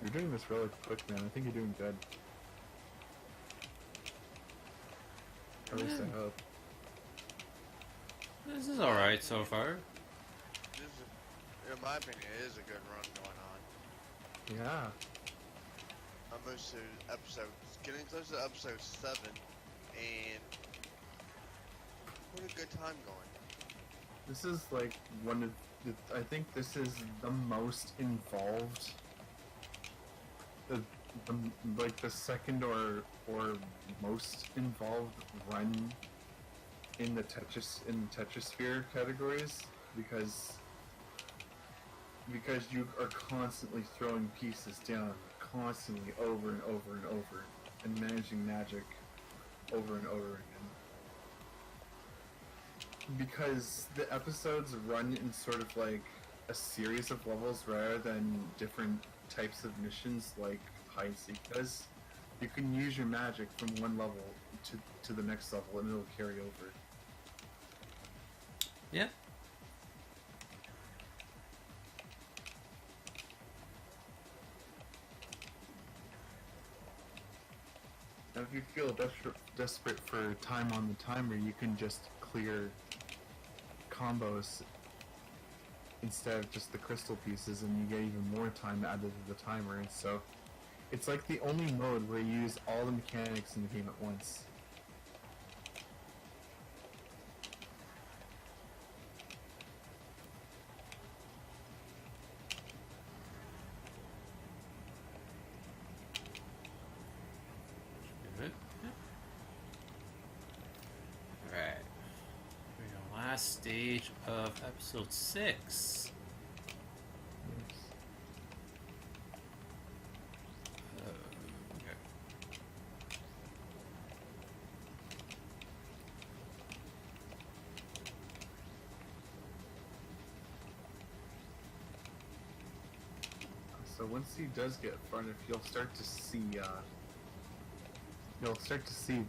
[SPEAKER 3] You're doing this really quick, man. I think you're doing good. At least I hope.
[SPEAKER 1] This is alright so far.
[SPEAKER 2] In my opinion, it is a good run going on.
[SPEAKER 3] Yeah.
[SPEAKER 2] Almost to episode, getting close to episode 7, and what a good time going.
[SPEAKER 3] This is like one of I think this is the most involved, the like the second or most involved run in the Tetrisphere categories, because you are constantly throwing pieces down, constantly over and over and over, and managing magic over and over again. Because the episodes run in sort of like a series of levels rather than different types of missions like hide and seek does, you can use your magic from one level to the next level and it'll carry over.
[SPEAKER 1] Yeah.
[SPEAKER 3] Now if you feel desperate for time on the timer, you can just clear combos instead of just the crystal pieces, and you get even more time added to the timer. And so it's like the only mode where you use all the mechanics in the game at once.
[SPEAKER 1] Good. Alright. Here we go. Last stage of episode 6. Okay.
[SPEAKER 3] So once he does get far enough, you'll start to see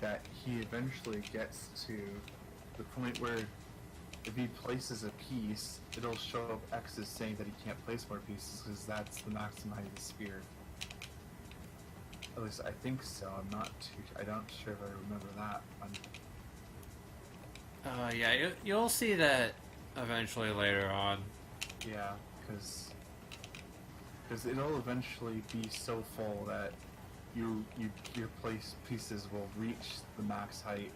[SPEAKER 3] that he eventually gets to the point where if he places a piece, it'll show up X's saying that he can't place more pieces because that's the maximum height of the sphere. At least I think so. I'm not sure if I remember that one.
[SPEAKER 1] Yeah, you'll see that eventually later on.
[SPEAKER 3] Yeah, because it'll eventually be so full that your place pieces will reach the max height.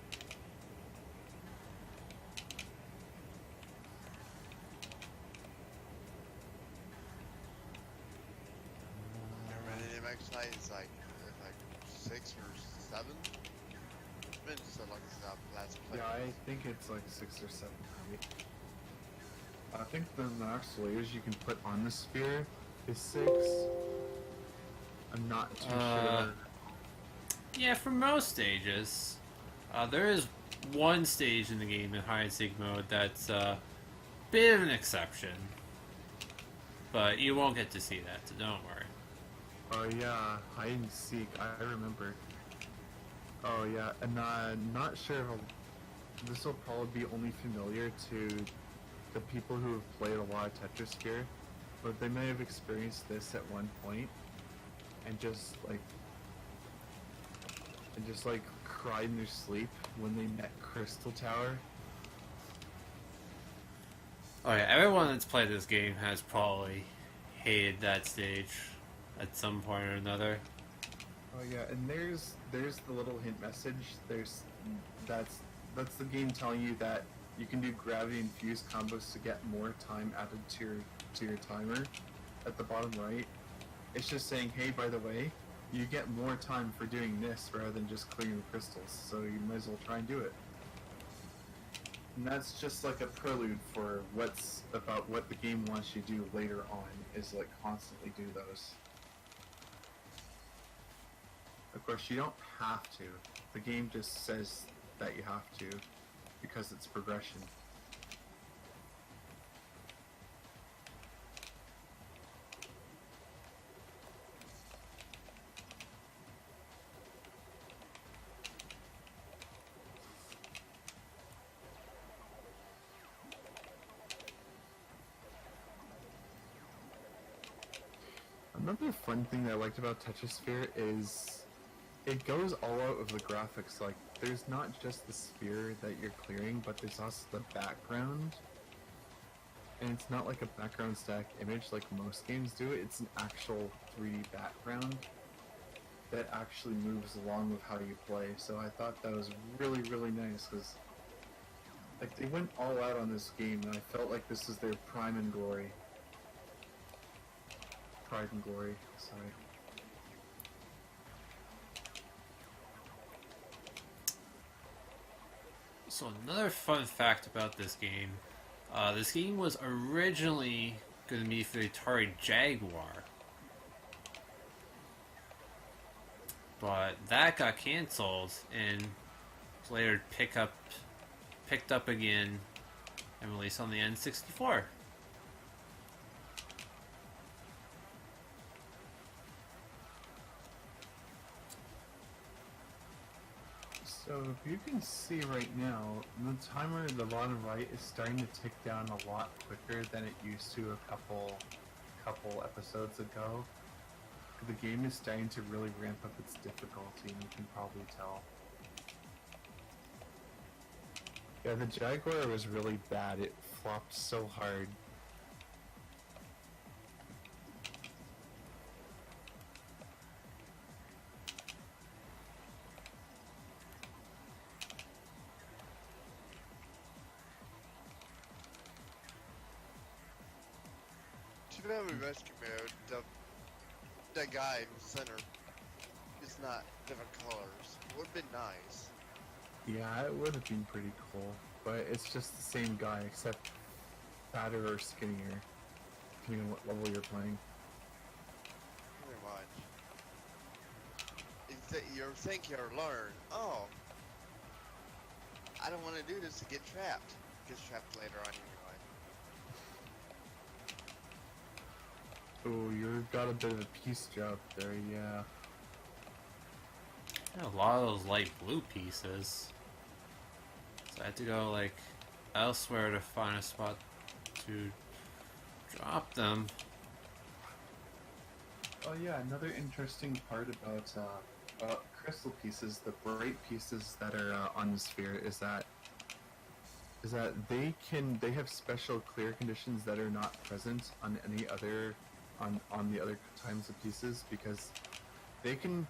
[SPEAKER 2] Remember, the max height is like 6 or 7. It's been so long since I've last played.
[SPEAKER 3] Yeah, I think it's like 6 or 7 height. I think the max layers you can put on the sphere is 6. I'm not too sure.
[SPEAKER 1] Yeah, for most stages. There is one stage in the game in hide and seek mode that's a bit of an exception. But you won't get to see that, so don't worry.
[SPEAKER 3] Oh yeah, hide and seek, I remember. Oh yeah, and not sure if this will probably be only familiar to the people who have played a lot of Tetrisphere, but they may have experienced this at one point and just cried in their sleep when they met Crystal Tower.
[SPEAKER 1] Oh yeah, everyone that's played this game has probably hated that stage at some point or another.
[SPEAKER 3] Oh yeah, and there's the little hint message. That's the game telling you that you can do gravity infused combos to get more time added to your timer at the bottom right. It's just saying, hey, by the way, you get more time for doing this rather than just clearing the crystals, so you might as well try and do it. And that's just like a prelude for what the game wants you to do later on, is like constantly do those. Of course, you don't have to. The game just says that you have to, because it's progression. Another fun thing that I liked about Tetrisphere is it goes all out of the graphics. Like, there's not just the sphere that you're clearing, but there's also the background. And it's not like a background static image like most games do. It's an actual 3D background that actually moves along with how you play. So I thought that was really, really nice, because like, they went all out on this game, and I felt like this was their pride and glory. Sorry.
[SPEAKER 1] So another fun fact about this game was originally going to be for the Atari Jaguar, but that got canceled and was later picked up again and released on the N64.
[SPEAKER 3] So if you can see right now, the timer in the bottom right is starting to tick down a lot quicker than it used to a couple episodes ago. The game is starting to really ramp up its difficulty, and you can probably tell. Yeah, the Jaguar was really bad. It flopped so hard.
[SPEAKER 2] Too bad with rescue mode, the guy in the center is not different colors. It would have been nice.
[SPEAKER 3] Yeah, it would have been pretty cool, but it's just the same guy, except fatter or skinnier, depending on what level you're playing.
[SPEAKER 2] Pretty much. You're thinking or learn, oh, I don't want to do this to get trapped. Gets trapped later on anyway.
[SPEAKER 3] Oh, you've got a bit of a piece job there, yeah.
[SPEAKER 1] A lot of those light blue pieces. So I had to go like elsewhere to find a spot to drop them.
[SPEAKER 3] Oh yeah, another interesting part about crystal pieces, the bright pieces that are on the sphere, is that they have special clear conditions that are not present on any other on the other kinds of pieces, because they can,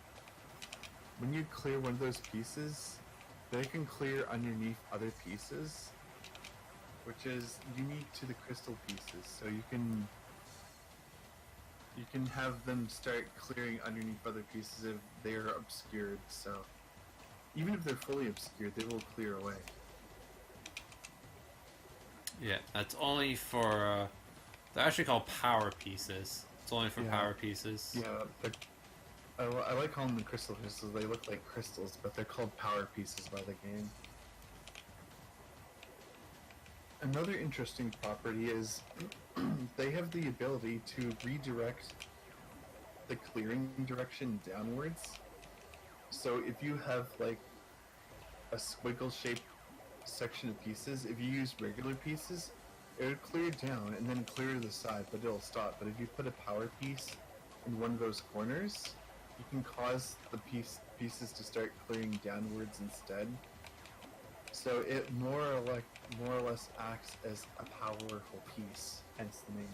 [SPEAKER 3] when you clear one of those pieces, they can clear underneath other pieces, which is unique to the crystal pieces. So you can have them start clearing underneath other pieces if they are obscured. So even if they're fully obscured, they will clear away.
[SPEAKER 1] Yeah, that's only for they're actually called power pieces. It's only for power pieces.
[SPEAKER 3] Yeah, I like calling them crystals. They look like crystals, but they're called power pieces by the game. Another interesting property is they have the ability to redirect the clearing direction downwards. So if you have like a squiggle-shaped section of pieces, if you use regular pieces, it would clear down and then clear to the side, but it'll stop. But if you put a power piece in one of those corners, you can cause the pieces to start clearing downwards instead. So it more or less acts as a powerful piece, hence the name.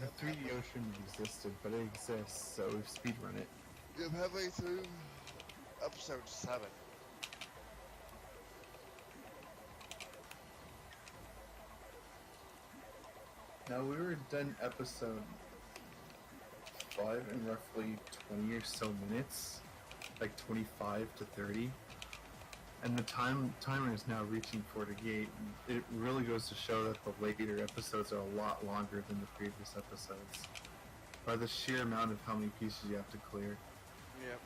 [SPEAKER 3] The 3D Ocean existed, but it exists, so we've speedrun it.
[SPEAKER 2] You're halfway through episode 7.
[SPEAKER 3] Now we were done episode 5 in roughly 20 or so minutes, like 25 to 30. And the timer is now reaching 48. It really goes to show that the later episodes are a lot longer than the previous episodes. By the sheer amount of how many pieces you have to clear.
[SPEAKER 2] Yep.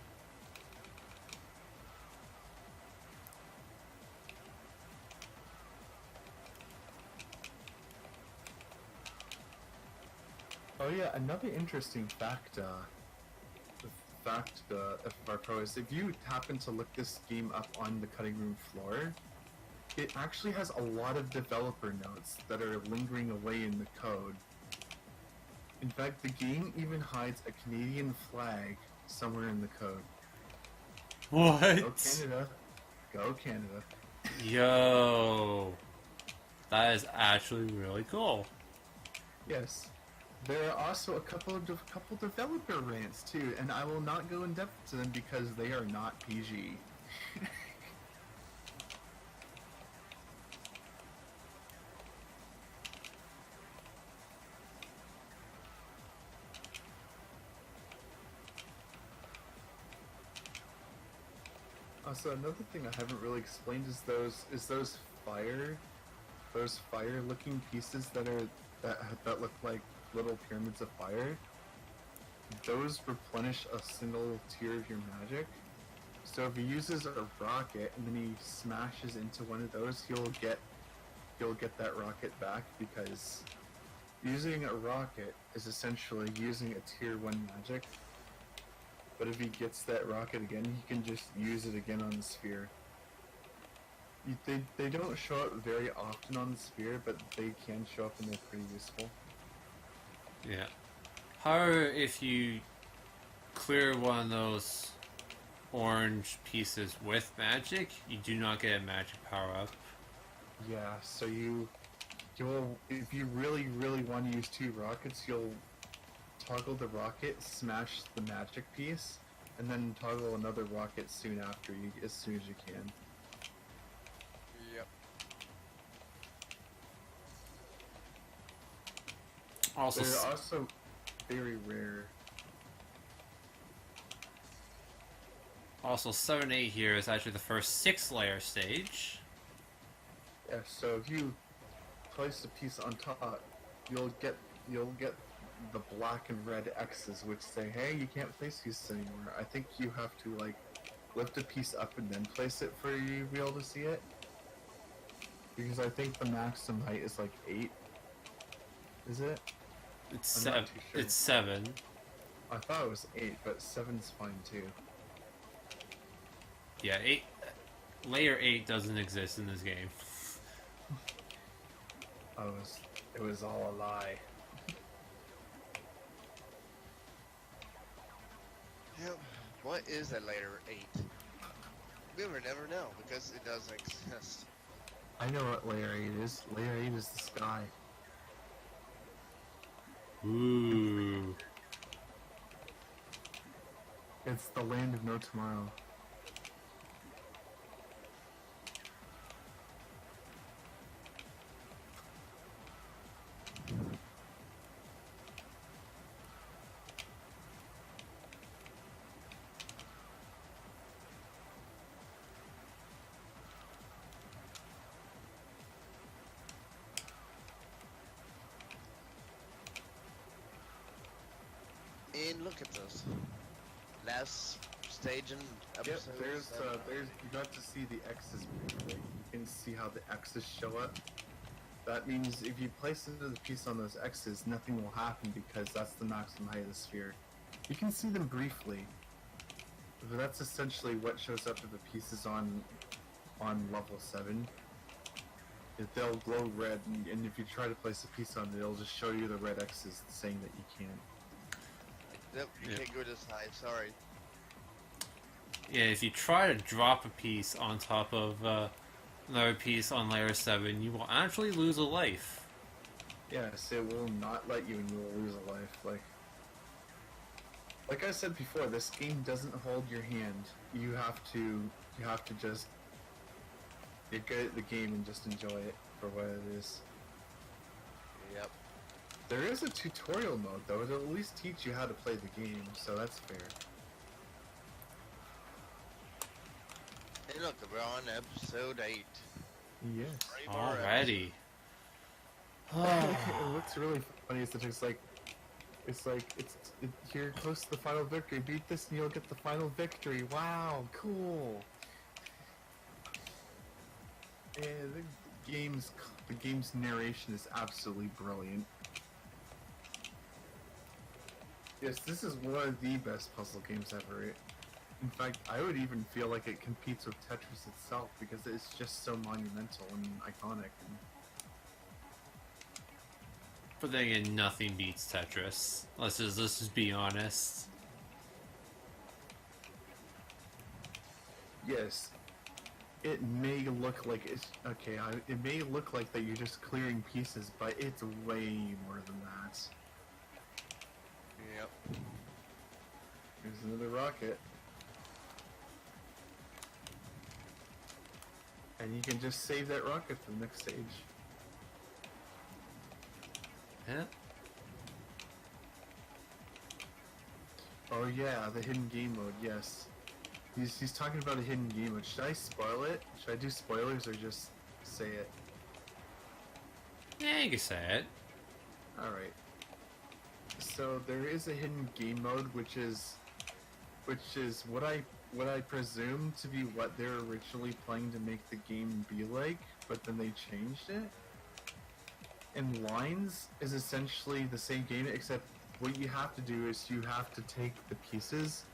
[SPEAKER 3] Oh yeah, another interesting fact, FFR Pro is if you happen to look this game up on the cutting room floor, it actually has a lot of developer notes that are lingering away in the code. In fact, the game even hides a Canadian flag somewhere in the code.
[SPEAKER 1] What?
[SPEAKER 3] Go Canada. Go Canada.
[SPEAKER 1] Yo. That is actually really cool.
[SPEAKER 3] Yes. There are also a couple developer rants too, and I will not go in depth to them because they are not PG. Also, another thing I haven't really explained is those fire-looking pieces that look like little pyramids of fire. Those replenish a single tier of your magic. So if he uses a rocket and then he smashes into one of those, he'll get that rocket back, because using a rocket is essentially using a tier 1 magic. But if he gets that rocket again, he can just use it again on the sphere. They don't show up very often on the sphere, but they can show up and they're pretty useful.
[SPEAKER 1] Yeah. However, if you clear one of those orange pieces with magic, you do not get a magic power up.
[SPEAKER 3] Yeah, so you'll if you really want to use 2 rockets, you'll toggle the rocket, smash the magic piece, and then toggle another rocket as soon as you can.
[SPEAKER 2] Yep.
[SPEAKER 1] Also,
[SPEAKER 3] They're also very rare.
[SPEAKER 1] Also, 7-8 here is actually the first 6-layer stage.
[SPEAKER 3] Yeah, so if you place a piece on top, you'll get the black and red X's which say, hey, you can't place these anymore. I think you have to like lift a piece up and then place it for you to be able to see it. Because I think the maximum height is like 8. Is it?
[SPEAKER 1] It's
[SPEAKER 3] I'm
[SPEAKER 1] 7.
[SPEAKER 3] not too sure.
[SPEAKER 1] It's 7.
[SPEAKER 3] I thought it was 8, but 7's fine too.
[SPEAKER 1] Yeah, 8. Layer 8 doesn't exist in this game.
[SPEAKER 3] It was all a lie.
[SPEAKER 2] Yep. What is a layer 8? We'll never know because it doesn't exist.
[SPEAKER 3] I know what layer 8 is. Layer 8 is the sky.
[SPEAKER 1] Ooh.
[SPEAKER 3] It's the land of no tomorrow.
[SPEAKER 2] And look at this. Last stage in
[SPEAKER 3] Yep,
[SPEAKER 2] episode.
[SPEAKER 3] there's you got to see the X's briefly. You can see how the X's show up. That means if you place another piece on those X's, nothing will happen because that's the maximum height of the sphere. You can see them briefly. But that's essentially what shows up if the piece is on level 7. They'll glow red, and if you try to place a piece on it, it'll just show you the red X's saying that you can't.
[SPEAKER 2] Yep, you can't go this high, sorry.
[SPEAKER 1] Yeah, if you try to drop a piece on top of another piece on layer 7, you will actually lose a life.
[SPEAKER 3] Yes, it will not let you and you will lose a life. Like I said before, this game doesn't hold your hand. You have to just get good at the game and just enjoy it for what it is.
[SPEAKER 2] Yep.
[SPEAKER 3] There is a tutorial mode though, it'll at least teach you how to play the game, so that's fair.
[SPEAKER 2] Hey, look, we're on episode 8.
[SPEAKER 3] Yes.
[SPEAKER 2] 3 more
[SPEAKER 1] Alrighty.
[SPEAKER 3] And what's really funny is that you're close to the final victory. Beat this and you'll get the final victory. Wow, cool. And the game's narration is absolutely brilliant. Yes, this is one of the best puzzle games ever. In fact, I would even feel like it competes with Tetris itself because it's just so monumental and iconic.
[SPEAKER 1] But then again, nothing beats Tetris. Let's just be honest.
[SPEAKER 3] Yes, it may look like it's okay. It may look like that you're just clearing pieces, but it's way more than that.
[SPEAKER 2] Yep.
[SPEAKER 3] Here's another rocket. And you can just save that rocket for the next stage.
[SPEAKER 1] Yeah.
[SPEAKER 3] Oh yeah, the hidden game mode, yes. He's talking about a hidden game mode. Should I spoil it? Should I do spoilers or just say it?
[SPEAKER 1] Yeah, you can say it.
[SPEAKER 3] Alright. So there is a hidden game mode which is what I presume to be what they were originally planning to make the game be like, but then they changed it. And Lines is essentially the same game, except what you have to do is you have to take the pieces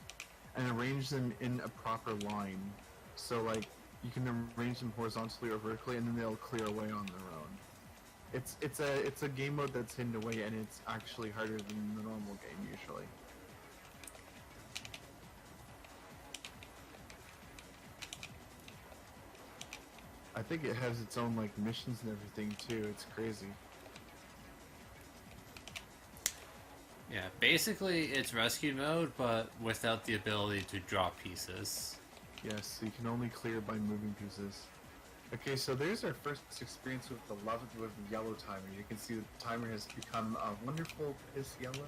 [SPEAKER 3] and arrange them in a proper line. So like you can arrange them horizontally or vertically, and then they'll clear away on their own. It's a game mode that's hidden away, and it's actually harder than the normal game usually. I think it has its own like missions and everything too. It's crazy.
[SPEAKER 1] Yeah, basically it's rescue mode, but without the ability to drop pieces.
[SPEAKER 3] Yes, you can only clear by moving pieces. Okay, so there's our first experience with the yellow timer. You can see the timer has become a wonderful piss yellow.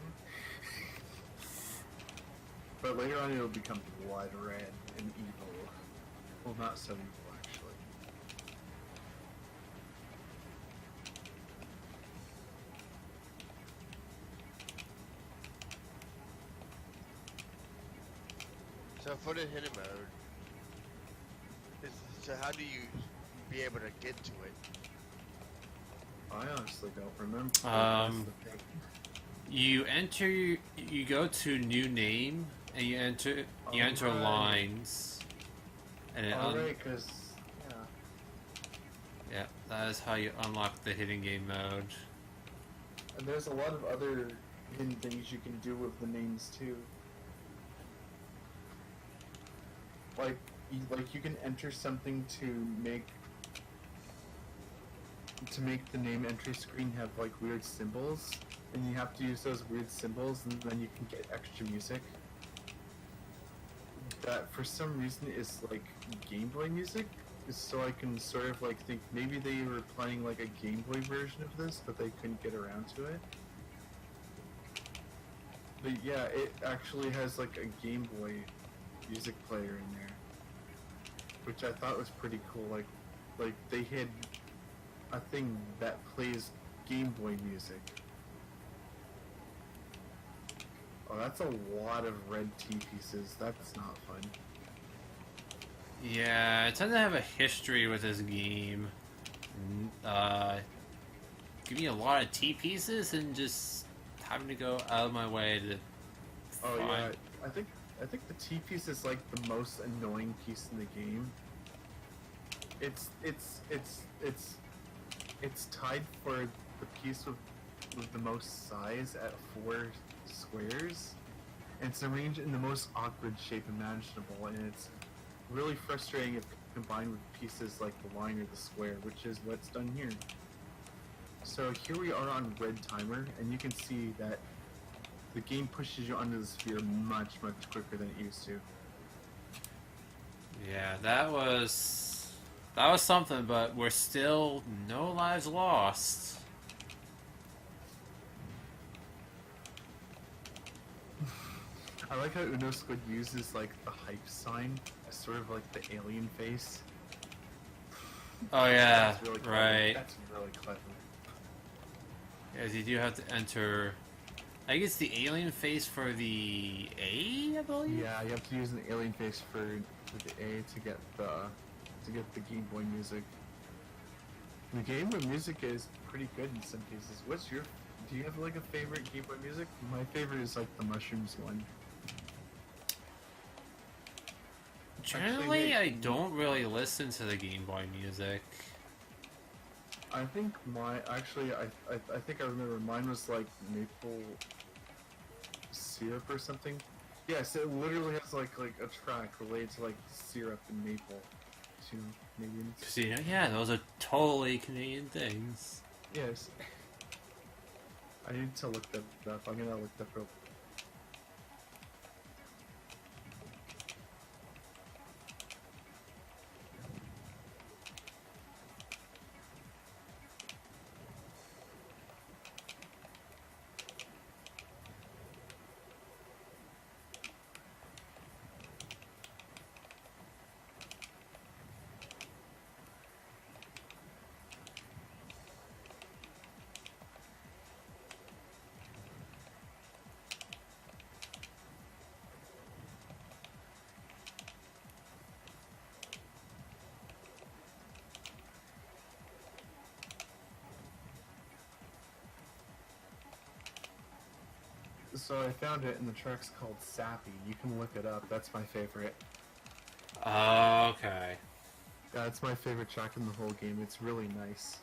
[SPEAKER 3] But later on it'll become blood red and evil. Well, not so evil actually.
[SPEAKER 2] So for the hidden mode, so how do you be able to get to it?
[SPEAKER 3] I honestly don't remember.
[SPEAKER 1] Um,
[SPEAKER 3] That's the thing.
[SPEAKER 1] You go to new name, and you enter
[SPEAKER 3] Alright.
[SPEAKER 1] lines, and it
[SPEAKER 3] Alright, because
[SPEAKER 1] yeah, that is how you unlock the hidden game mode.
[SPEAKER 3] and there's a lot of other hidden things you can do with the names too. Like you can enter something to make the name entry screen have like weird symbols, and you have to use those weird symbols, and then you can get extra music. That for some reason is like Game Boy music, so I can sort of like think maybe they were playing like a Game Boy version of this, but they couldn't get around to it. But yeah, it actually has like a Game Boy music player in there, which I thought was pretty cool. Like they had a thing that plays Game Boy music. Oh, that's a lot of red T pieces. That's not fun.
[SPEAKER 1] Yeah, I tend to have a history with this game. Give me a lot of T pieces and just having to go out of my way to
[SPEAKER 3] Oh
[SPEAKER 1] find.
[SPEAKER 3] yeah, I think the T piece is like the most annoying piece in the game. It's tied for the piece with the most size at 4 squares, and it's arranged in the most awkward shape imaginable, and it's really frustrating if combined with pieces like the line or the square, which is what's done here. So here we are on red timer, and you can see that the game pushes you under the sphere much quicker than it used to.
[SPEAKER 1] Yeah, that was something, but we're still no lives lost.
[SPEAKER 3] I like how Uno Squid uses like the hype sign as sort of like the alien face.
[SPEAKER 1] Oh yeah,
[SPEAKER 3] That's really clever.
[SPEAKER 1] right.
[SPEAKER 3] That's really clever.
[SPEAKER 1] Yes, you do have to enter. I guess the alien face for the A, I believe.
[SPEAKER 3] Yeah, you have to use an alien face for the A to get the Game Boy music. The Game Boy music is pretty good in some cases. Do you have like a favorite Game Boy music? My favorite is like the Mushrooms one.
[SPEAKER 1] Generally, I don't really listen to the Game Boy music.
[SPEAKER 3] I think I think I remember mine was like maple syrup or something. Yes, it literally has like a track related to like syrup and maple. Two Canadians.
[SPEAKER 1] Cause you know, yeah, those are totally Canadian things.
[SPEAKER 3] Yes. I need to look that up. I'm gonna look that up. So I found it, and the track's called Sappy. You can look it up. That's my favorite.
[SPEAKER 1] Okay.
[SPEAKER 3] Yeah, it's my favorite track in the whole game. It's really nice.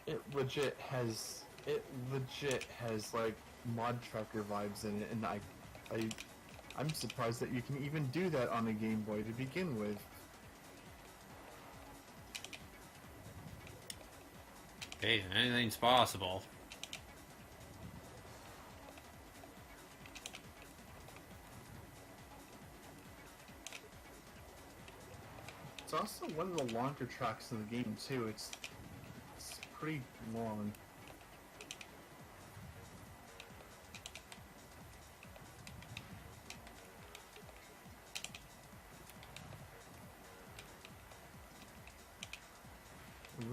[SPEAKER 3] It legit has like mod trucker vibes in it, and I'm surprised that you can even do that on a Game Boy to begin with.
[SPEAKER 1] Hey, anything's possible.
[SPEAKER 3] It's also one of the longer tracks in the game too. It's pretty long.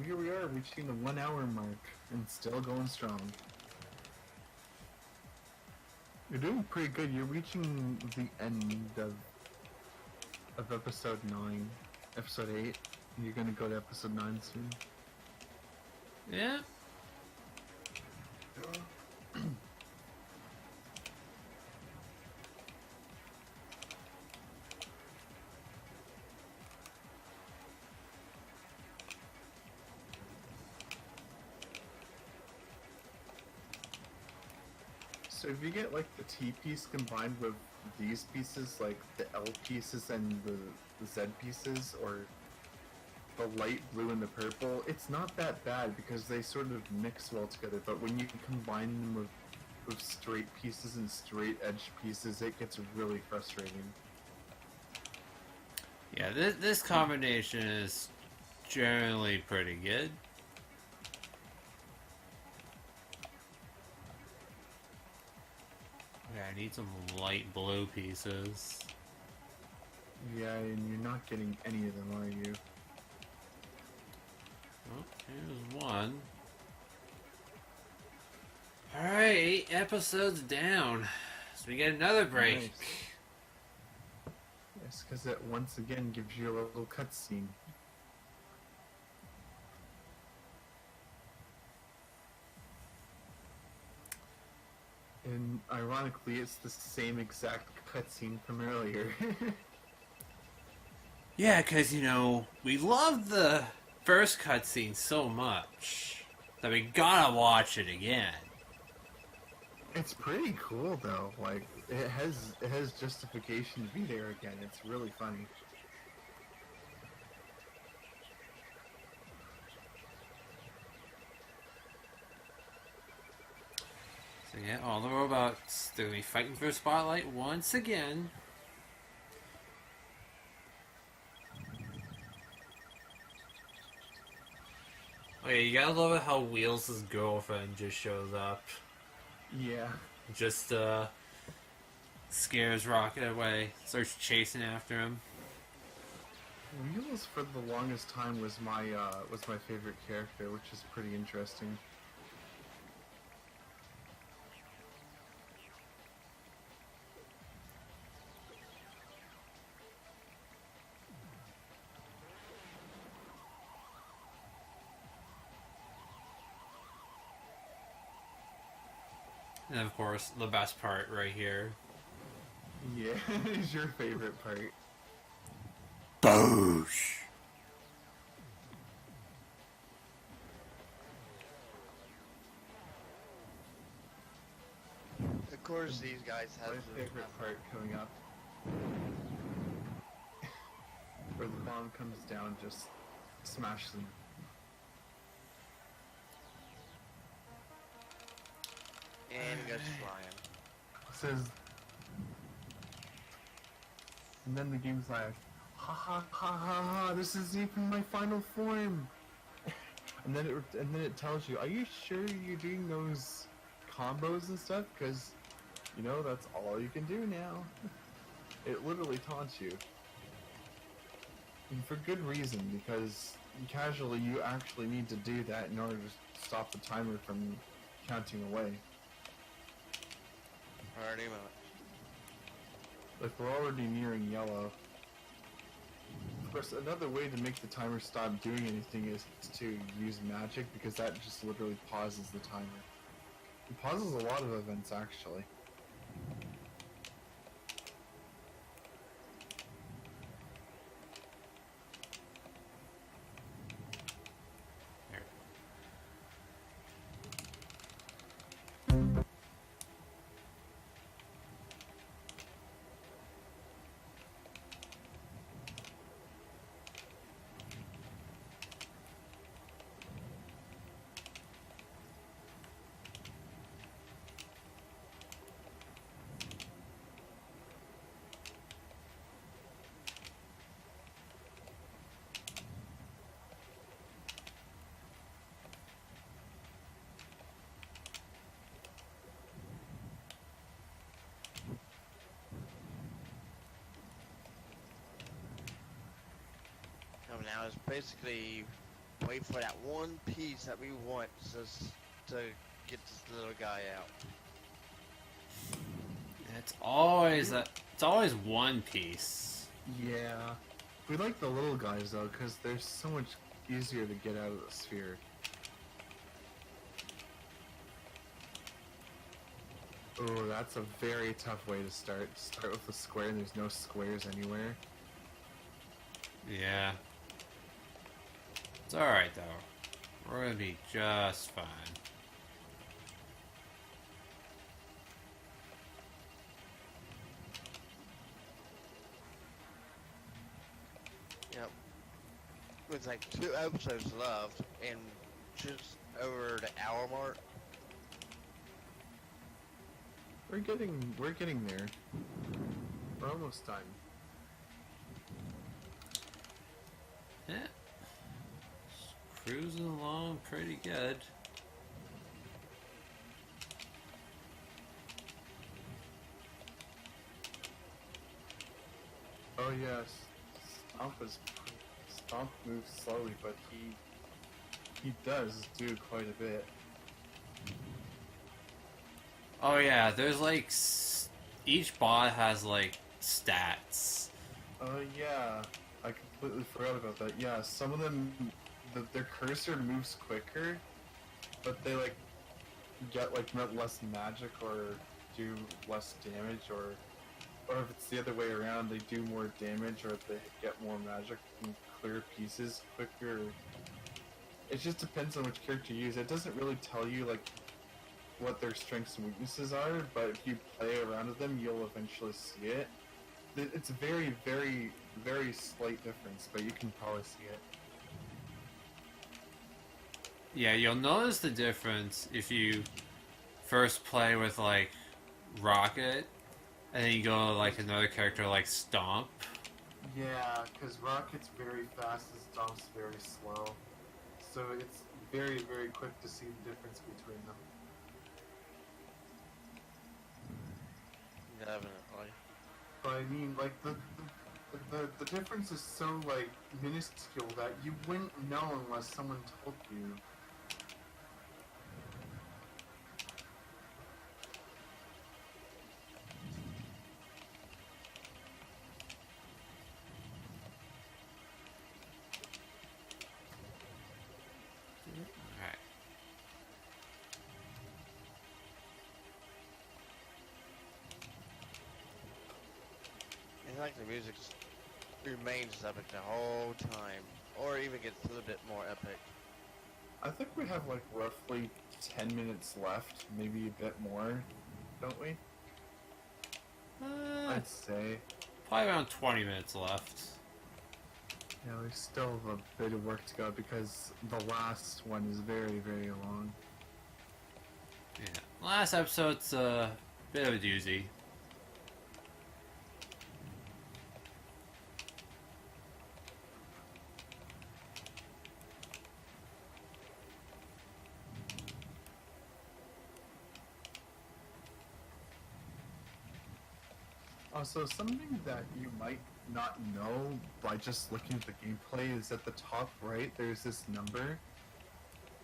[SPEAKER 3] Here we are, reaching the 1 hour mark, and still going strong. You're doing pretty good. You're reaching the end of episode 9, episode 8. And you're gonna go to episode 9 soon.
[SPEAKER 1] Yeah.
[SPEAKER 3] So if you get like the T piece combined with these pieces, like the L pieces and the Z pieces, or the light blue and the purple, it's not that bad because they sort of mix well together. But when you combine them with straight pieces and straight edge pieces, it gets really frustrating.
[SPEAKER 1] Yeah, this combination is generally pretty good. Yeah, I need some light blue pieces.
[SPEAKER 3] Yeah, and you're not getting any of them, are you?
[SPEAKER 1] Oh, here's one. Alright, 8 episodes down. So we get another break.
[SPEAKER 3] Nice. Yes, because it once again gives you a little cutscene. And ironically, it's the same exact cutscene from earlier.
[SPEAKER 1] Yeah, because, you know, we loved the first cutscene so much that we gotta watch it again.
[SPEAKER 3] It's pretty cool though. Like it has justification to be there again. It's really funny.
[SPEAKER 1] So yeah, all the robots, they're gonna be fighting for a spotlight once again. Oh Wait, you gotta love it how Wheels' girlfriend just shows up.
[SPEAKER 3] Yeah.
[SPEAKER 1] Just, scares Rocket away. Starts chasing after him.
[SPEAKER 3] Wheels for the longest time was my favorite character, which is pretty interesting.
[SPEAKER 1] And of course, the best part right here.
[SPEAKER 3] Yeah, is your favorite part.
[SPEAKER 1] Boosh!
[SPEAKER 2] Of course, these guys have
[SPEAKER 3] My favorite part coming up. Where the bomb comes down, just smash them.
[SPEAKER 2] And goes flying.
[SPEAKER 3] Says, and then the game's like, ha ha ha ha ha! This is even my final form. And then it tells you, are you sure you're doing those combos and stuff? Because you know that's all you can do now. It literally taunts you, and for good reason, because casually you actually need to do that in order to stop the timer from counting away.
[SPEAKER 2] Already much.
[SPEAKER 3] Like, we're already nearing yellow. Of course, another way to make the timer stop doing anything is to use magic, because that just literally pauses the timer. It pauses a lot of events, actually.
[SPEAKER 2] Now is basically wait for that one piece that we want just to get this little guy out.
[SPEAKER 1] It's always one piece.
[SPEAKER 3] Yeah. We like the little guys, though, because they're so much easier to get out of the sphere. Oh, that's a very tough way to start. Start with a square and there's no squares anywhere.
[SPEAKER 1] Yeah. It's alright though. We're gonna be just fine.
[SPEAKER 2] Yep. With like 2 episodes left and just over the hour mark.
[SPEAKER 3] We're getting there. We're almost done.
[SPEAKER 1] Yeah. Cruising along pretty good.
[SPEAKER 3] Oh yes, Stomp moves slowly, but he does do quite a bit.
[SPEAKER 1] Oh yeah, there's like each bot has like stats.
[SPEAKER 3] Oh yeah, I completely forgot about that. Yeah, some of them, their cursor moves quicker, but they like get like less magic or do less damage, or if it's the other way around, they do more damage, or they get more magic and clear pieces quicker. It just depends on which character you use. It doesn't really tell you like what their strengths and weaknesses are, but if you play around with them, you'll eventually see it. It's a very, very, very slight difference, but you can probably see it.
[SPEAKER 1] Yeah, you'll notice the difference if you first play with like Rocket, and then you go to like another character like Stomp.
[SPEAKER 3] Yeah, because Rocket's very fast and Stomp's very slow. So it's very, very quick to see the difference between them.
[SPEAKER 2] Definitely.
[SPEAKER 3] But I mean, like, the difference is so, like, minuscule that you wouldn't know unless someone told you.
[SPEAKER 1] Alright.
[SPEAKER 2] It's like the music remains epic the whole time, or even gets a little bit more epic.
[SPEAKER 3] I think we have, like, roughly 10 minutes left, maybe a bit more, don't we? I'd say.
[SPEAKER 1] Probably around 20 minutes left.
[SPEAKER 3] Yeah, we still have a bit of work to go because the last one is very, very long.
[SPEAKER 1] Yeah. Last episode's a bit of a doozy.
[SPEAKER 3] Also, something that you might not know by just looking at the gameplay is at the top right, there's this number,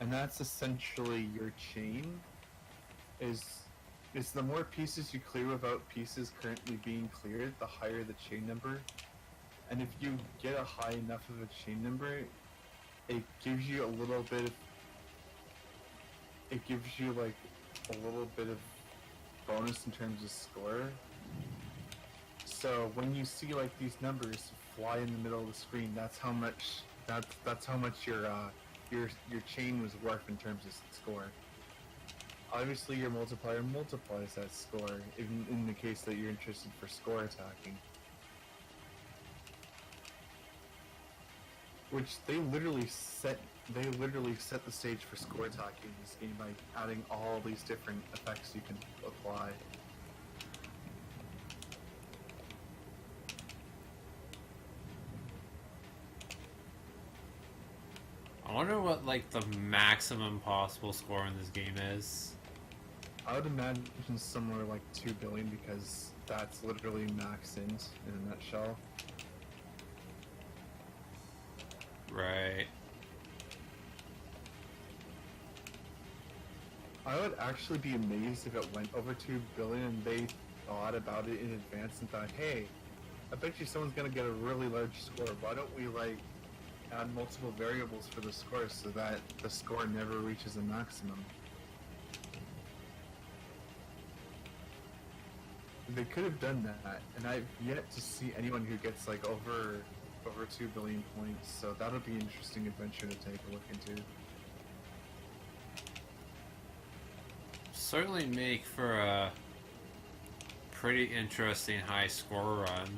[SPEAKER 3] and that's essentially your chain. Is the more pieces you clear without pieces currently being cleared, the higher the chain number. And if you get a high enough of a chain number, it gives you a little bit of, it gives you like a little bit of bonus in terms of score. So when you see like these numbers fly in the middle of the screen, that's how much your chain was worth in terms of score. Obviously, your multiplier multiplies that score in the case that you're interested for score attacking. Which they literally set the stage for score attacking in this game by adding all these different effects you can apply.
[SPEAKER 1] I wonder what, like, the maximum possible score in this game is.
[SPEAKER 3] I would imagine somewhere like 2 billion because that's literally max int in a nutshell.
[SPEAKER 1] Right.
[SPEAKER 3] I would actually be amazed if it went over 2 billion and they thought about it in advance and thought, hey, I bet you someone's gonna get a really large score. Why don't we like add multiple variables for the score so that the score never reaches a maximum? They could have done that, and I've yet to see anyone who gets like over 2 billion points, so that'll be an interesting adventure to take a look into.
[SPEAKER 1] Certainly make for a pretty interesting high score run.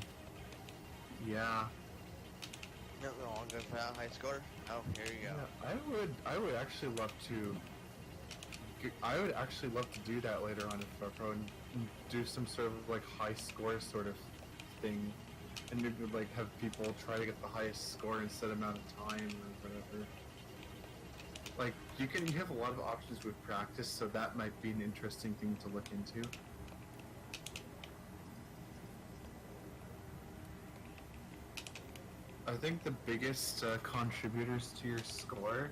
[SPEAKER 3] Yeah.
[SPEAKER 2] Nothing wrong with that high score. Oh, here you go.
[SPEAKER 3] Yeah, I would actually love to. I would actually love to do that later on in FFR Pro and do some sort of like high score sort of thing, and maybe like have people try to get the highest score in a set amount of time or whatever. Like you have a lot of options with practice, so that might be an interesting thing to look into. I think the biggest contributors to your score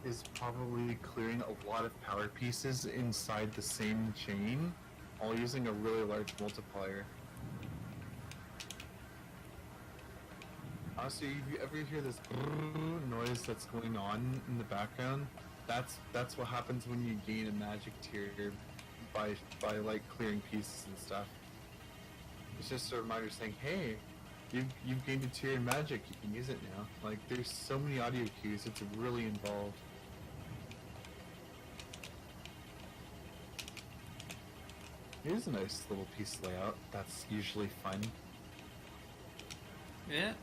[SPEAKER 3] is probably clearing a lot of power pieces inside the same chain, all using a really large multiplier. Honestly, if you ever hear this noise that's going on in the background, that's what happens when you gain a magic tier by like clearing pieces and stuff. It's just a reminder saying, hey, you've gained a tier in magic, you can use it now. Like, there's so many audio cues, it's really involved. Here's a nice little piece of layout that's usually fun.
[SPEAKER 1] Yeah.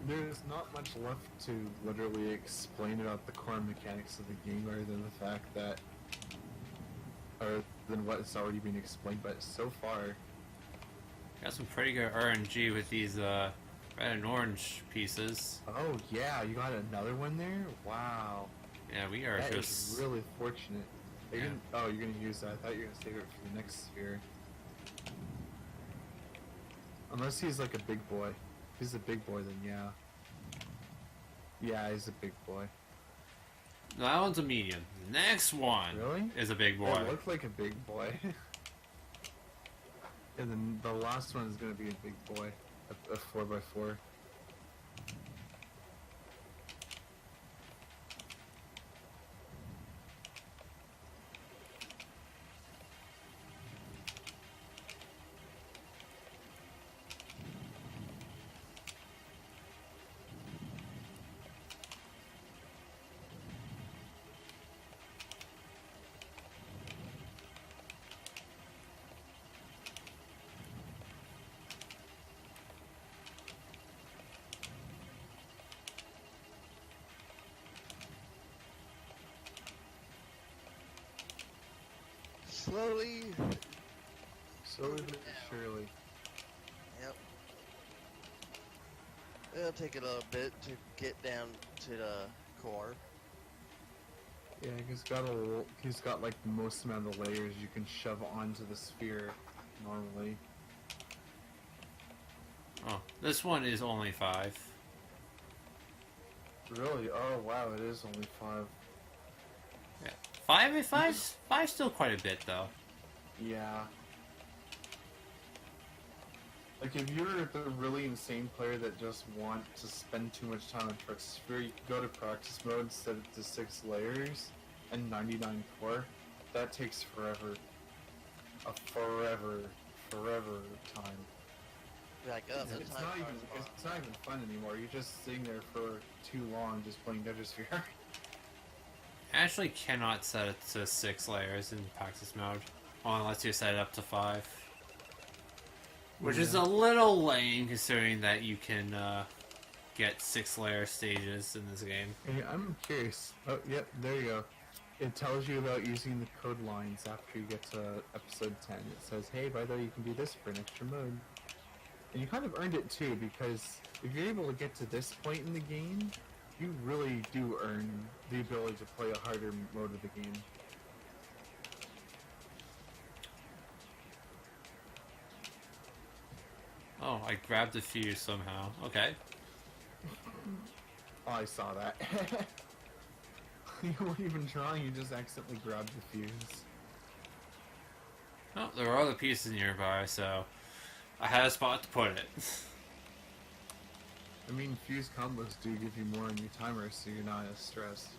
[SPEAKER 3] There's not much left to literally explain about the core mechanics of the game other than the fact that, or than what has already been explained, but so far,
[SPEAKER 1] Got some pretty good RNG with these red and orange pieces.
[SPEAKER 3] Oh yeah, you got another one there? Wow.
[SPEAKER 1] Yeah, we are
[SPEAKER 3] That
[SPEAKER 1] just
[SPEAKER 3] is really fortunate. Are you
[SPEAKER 1] Yeah.
[SPEAKER 3] gonna, oh, you're gonna use that. I thought you were gonna save it for the next sphere. Unless he's like a big boy. If he's a big boy, then yeah. Yeah, he's a big boy.
[SPEAKER 1] No, that one's a medium. The next one
[SPEAKER 3] Really?
[SPEAKER 1] is a big boy.
[SPEAKER 3] It looked like a big boy. And then the last one is gonna be a big boy. A 4x4.
[SPEAKER 2] Slowly.
[SPEAKER 3] Slowly but surely.
[SPEAKER 2] Yep. It'll take a little bit to get down to the core.
[SPEAKER 3] Yeah, he's got like the most amount of layers you can shove onto the sphere normally.
[SPEAKER 1] Oh, this one is only 5.
[SPEAKER 3] Really? Oh wow, it is only 5.
[SPEAKER 1] Yeah, 5's still quite a bit though.
[SPEAKER 3] Yeah. Like if you're the really insane player that just want to spend too much time on Tetrisphere, you can go to practice mode, set it to 6 layers and 99 core. That takes forever. A forever time.
[SPEAKER 2] Like, oh,
[SPEAKER 3] It's
[SPEAKER 2] this time
[SPEAKER 3] not even
[SPEAKER 2] car's
[SPEAKER 3] it's not even fun anymore. You're just sitting there for too long just playing Tetrisphere.
[SPEAKER 1] I actually cannot set it to 6 layers in practice mode. Well, unless you set it up to 5. Which is a little lame considering that you can get 6 layer stages in this game.
[SPEAKER 3] Hey, I'm curious. Oh, yep, there you go. It tells you about using the code lines after you get to episode 10. It says, hey, by the way, you can do this for an extra mode. And you kind of earned it too, because if you're able to get to this point in the game, you really do earn the ability to play a harder mode of the game.
[SPEAKER 1] Oh, I grabbed a fuse somehow. Okay.
[SPEAKER 3] Oh, I saw that. You weren't even trying, you just accidentally grabbed the fuse.
[SPEAKER 1] Oh, there were other pieces nearby, so I had a spot to put it.
[SPEAKER 3] I mean, fuse combos do give you more on your timer, so you're not as stressed.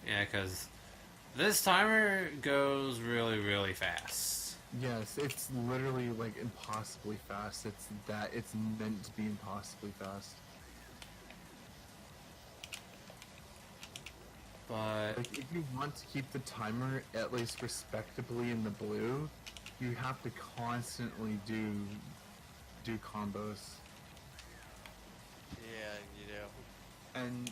[SPEAKER 1] Yeah, because this timer goes really, really fast.
[SPEAKER 3] Yes, it's literally like impossibly fast. It's meant to be impossibly fast.
[SPEAKER 1] But
[SPEAKER 3] Like if you want to keep the timer at least respectably in the blue, you have to constantly do combos.
[SPEAKER 2] Yeah, you do.
[SPEAKER 3] And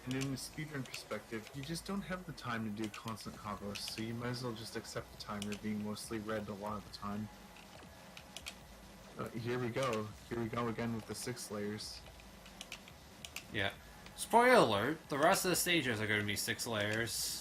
[SPEAKER 3] in a speedrun perspective, you just don't have the time to do constant combos, so you might as well just accept the timer being mostly red a lot of the time. Here we go. Here we go again with the 6 layers.
[SPEAKER 1] yeah. Spoiler alert, the rest of the stages are going to be 6 layers.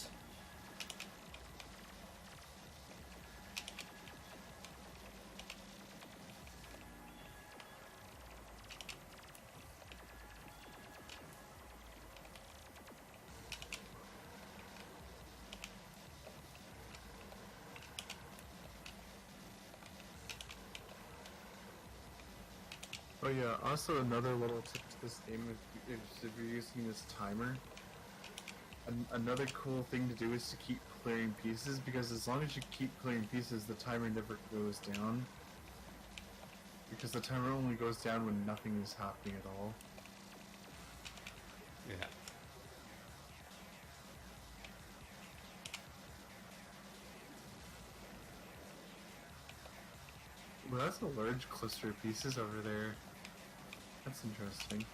[SPEAKER 3] Oh yeah, also another little tip to this game, if you're using this timer, another cool thing to do is to keep clearing pieces, because as long as you keep clearing pieces, the timer never goes down. Because the timer only goes down when nothing is happening at all.
[SPEAKER 1] Yeah.
[SPEAKER 3] Well, that's a large cluster of pieces over there. That's interesting.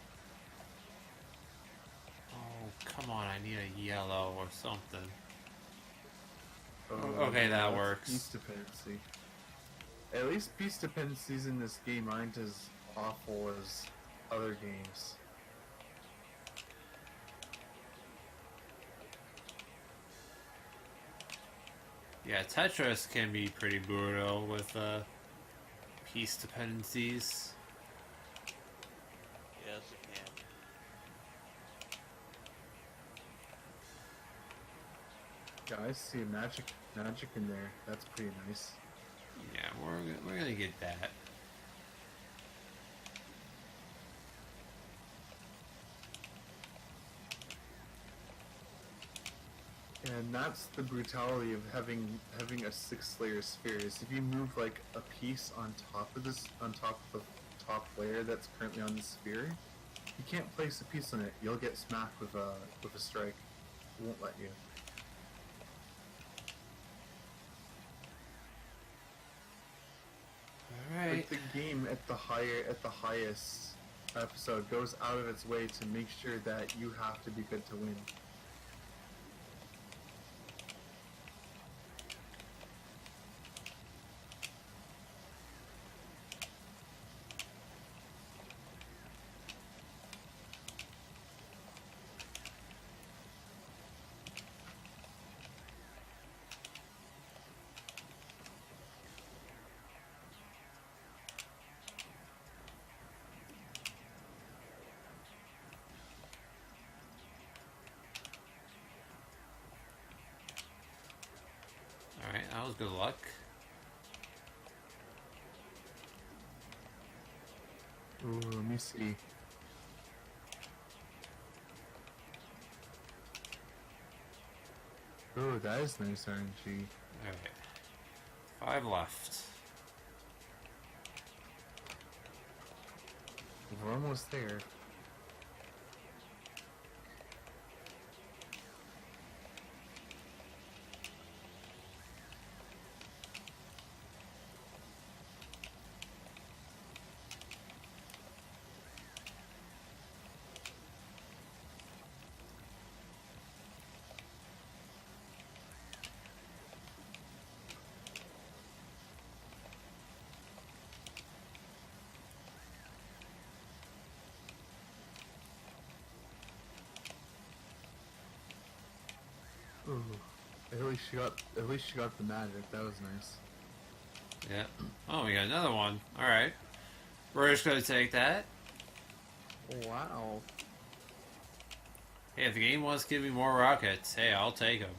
[SPEAKER 1] Oh, come on, I need a yellow or something. Okay, that
[SPEAKER 3] that's
[SPEAKER 1] works.
[SPEAKER 3] Piece dependency. At least piece dependencies in this game aren't as awful as other games.
[SPEAKER 1] Yeah, Tetris can be pretty brutal with piece dependencies.
[SPEAKER 4] Yes, it can.
[SPEAKER 3] Yeah, I see magic in there. That's pretty nice.
[SPEAKER 1] Yeah, we're gonna get that.
[SPEAKER 3] And that's the brutality of having a 6-layer sphere. Is if you move like a piece on top of the top layer that's currently on the sphere, you can't place a piece on it. You'll get smacked with a strike. It won't let you.
[SPEAKER 1] Alright.
[SPEAKER 3] Like the game at the highest episode goes out of its way to make sure that you have to be good to win.
[SPEAKER 1] Alright, that was good luck.
[SPEAKER 3] Ooh, let me see. Ooh, that is nice RNG.
[SPEAKER 1] Alright. 5 left.
[SPEAKER 3] We're almost there. Ooh, at least she got the magic. That was nice.
[SPEAKER 1] Yeah. Oh, we got another one. Alright. We're just gonna take that.
[SPEAKER 3] Wow.
[SPEAKER 1] Hey, if the game wants to give me more rockets, hey, I'll take them.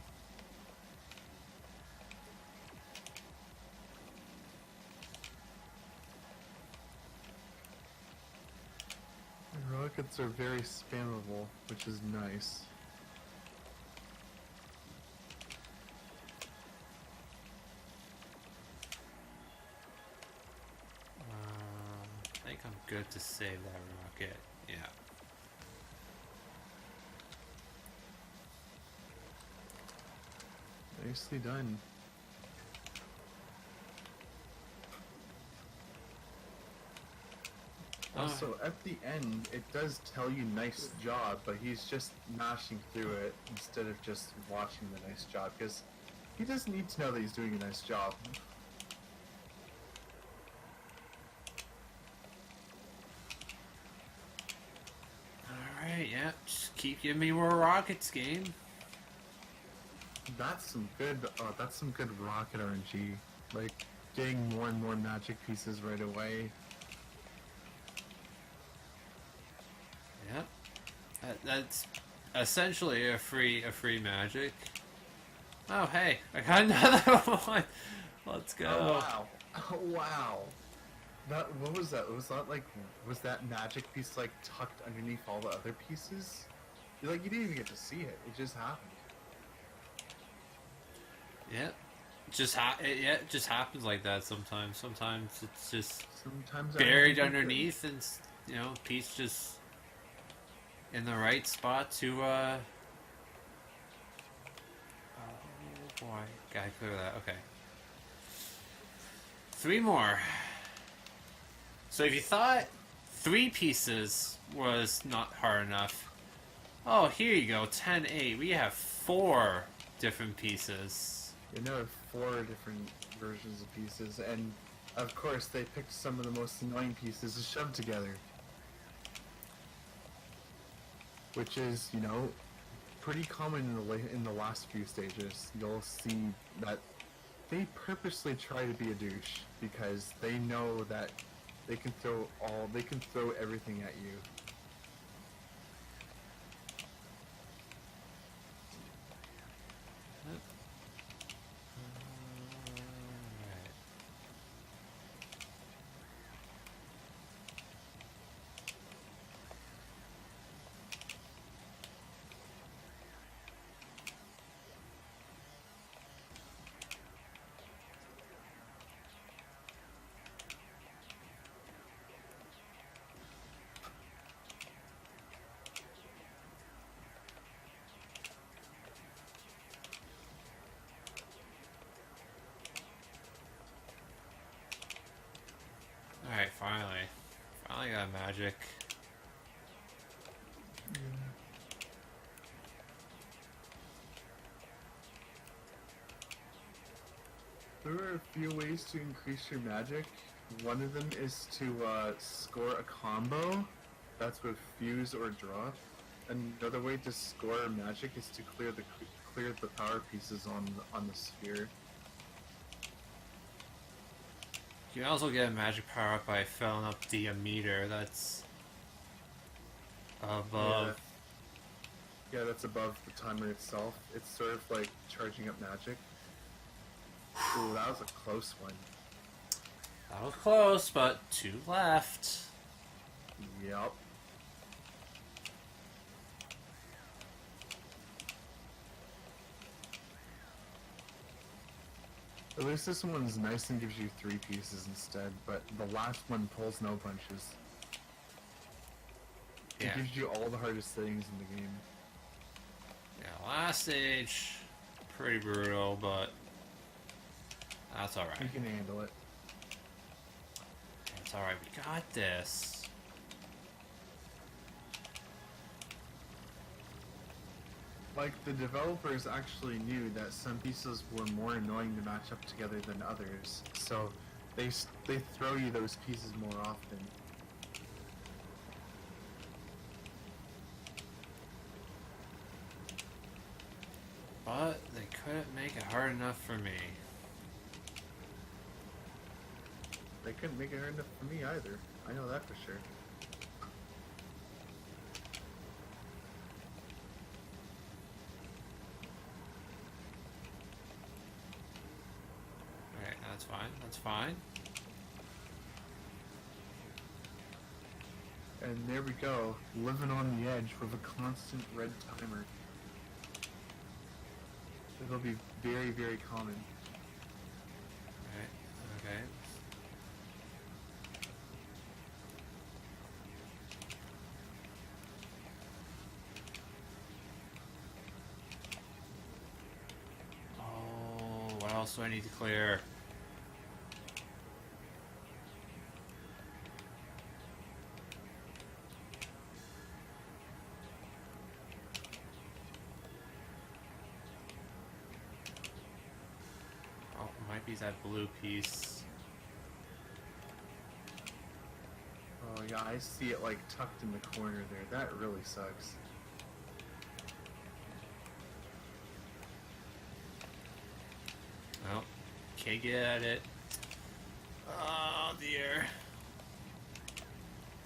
[SPEAKER 3] Rockets are very spammable, which is nice.
[SPEAKER 1] I think I'm good to save that rocket. Yeah.
[SPEAKER 3] Nicely done. Also, at the end, it does tell you nice job, but he's just mashing through it instead of just watching the nice job, because he doesn't need to know that he's doing a nice job.
[SPEAKER 1] Alright, yeah. Just keep giving me more rockets, game.
[SPEAKER 3] That's some good rocket RNG. Like, getting more and more magic pieces right away.
[SPEAKER 1] Yep. That's essentially a free magic. Oh, hey, I got another one. Let's go.
[SPEAKER 3] Oh wow! Oh wow! What was that? Was that magic piece like tucked underneath all the other pieces? You didn't even get to see it. It just happened.
[SPEAKER 1] Yep. It just happens like that sometimes. Sometimes it's just
[SPEAKER 3] Sometimes
[SPEAKER 1] buried underneath, and piece just in the right spot to oh boy, gotta clear that. Okay, 3 more. So if you thought 3 pieces was not hard enough, oh, here you go, 10-8. We have 4 different pieces.
[SPEAKER 3] And there are 4 different versions of pieces, and of course they picked some of the most annoying pieces to shove together. Which is, you know, pretty common in the last few stages. You'll see that they purposely try to be a douche because they know that they can throw everything at you.
[SPEAKER 1] Alright, finally. Finally got magic.
[SPEAKER 3] There are a few ways to increase your magic. One of them is to score a combo. That's with fuse or drop. Another way to score magic is to clear the power pieces on the sphere.
[SPEAKER 1] You can also get a magic power up by filling up the meter that's above.
[SPEAKER 3] Yeah, that's above the timer itself. It's sort of like charging up magic. Ooh, that was a close one.
[SPEAKER 1] That was close, but 2 left.
[SPEAKER 3] Yep. At least this one's nice and gives you 3 pieces instead, but the last one pulls no punches.
[SPEAKER 1] Yeah.
[SPEAKER 3] It gives you all the hardest things in the game.
[SPEAKER 1] Yeah, last stage, pretty brutal, but that's alright.
[SPEAKER 3] You can handle it.
[SPEAKER 1] It's alright, we got this.
[SPEAKER 3] Like, the developers actually knew that some pieces were more annoying to match up together than others, so they throw you those pieces more often.
[SPEAKER 1] But they couldn't make it hard enough for me.
[SPEAKER 3] They couldn't make it hard enough for me either. I know that for sure.
[SPEAKER 1] Alright, that's fine, that's fine.
[SPEAKER 3] And there we go, living on the edge with a constant red timer. It'll be very, very common.
[SPEAKER 1] Okay. Oh, what else do I need to clear? Oh, it might be that blue piece.
[SPEAKER 3] Oh yeah, I see it like tucked in the corner there. That really sucks.
[SPEAKER 1] Well, can't get at it. Oh dear.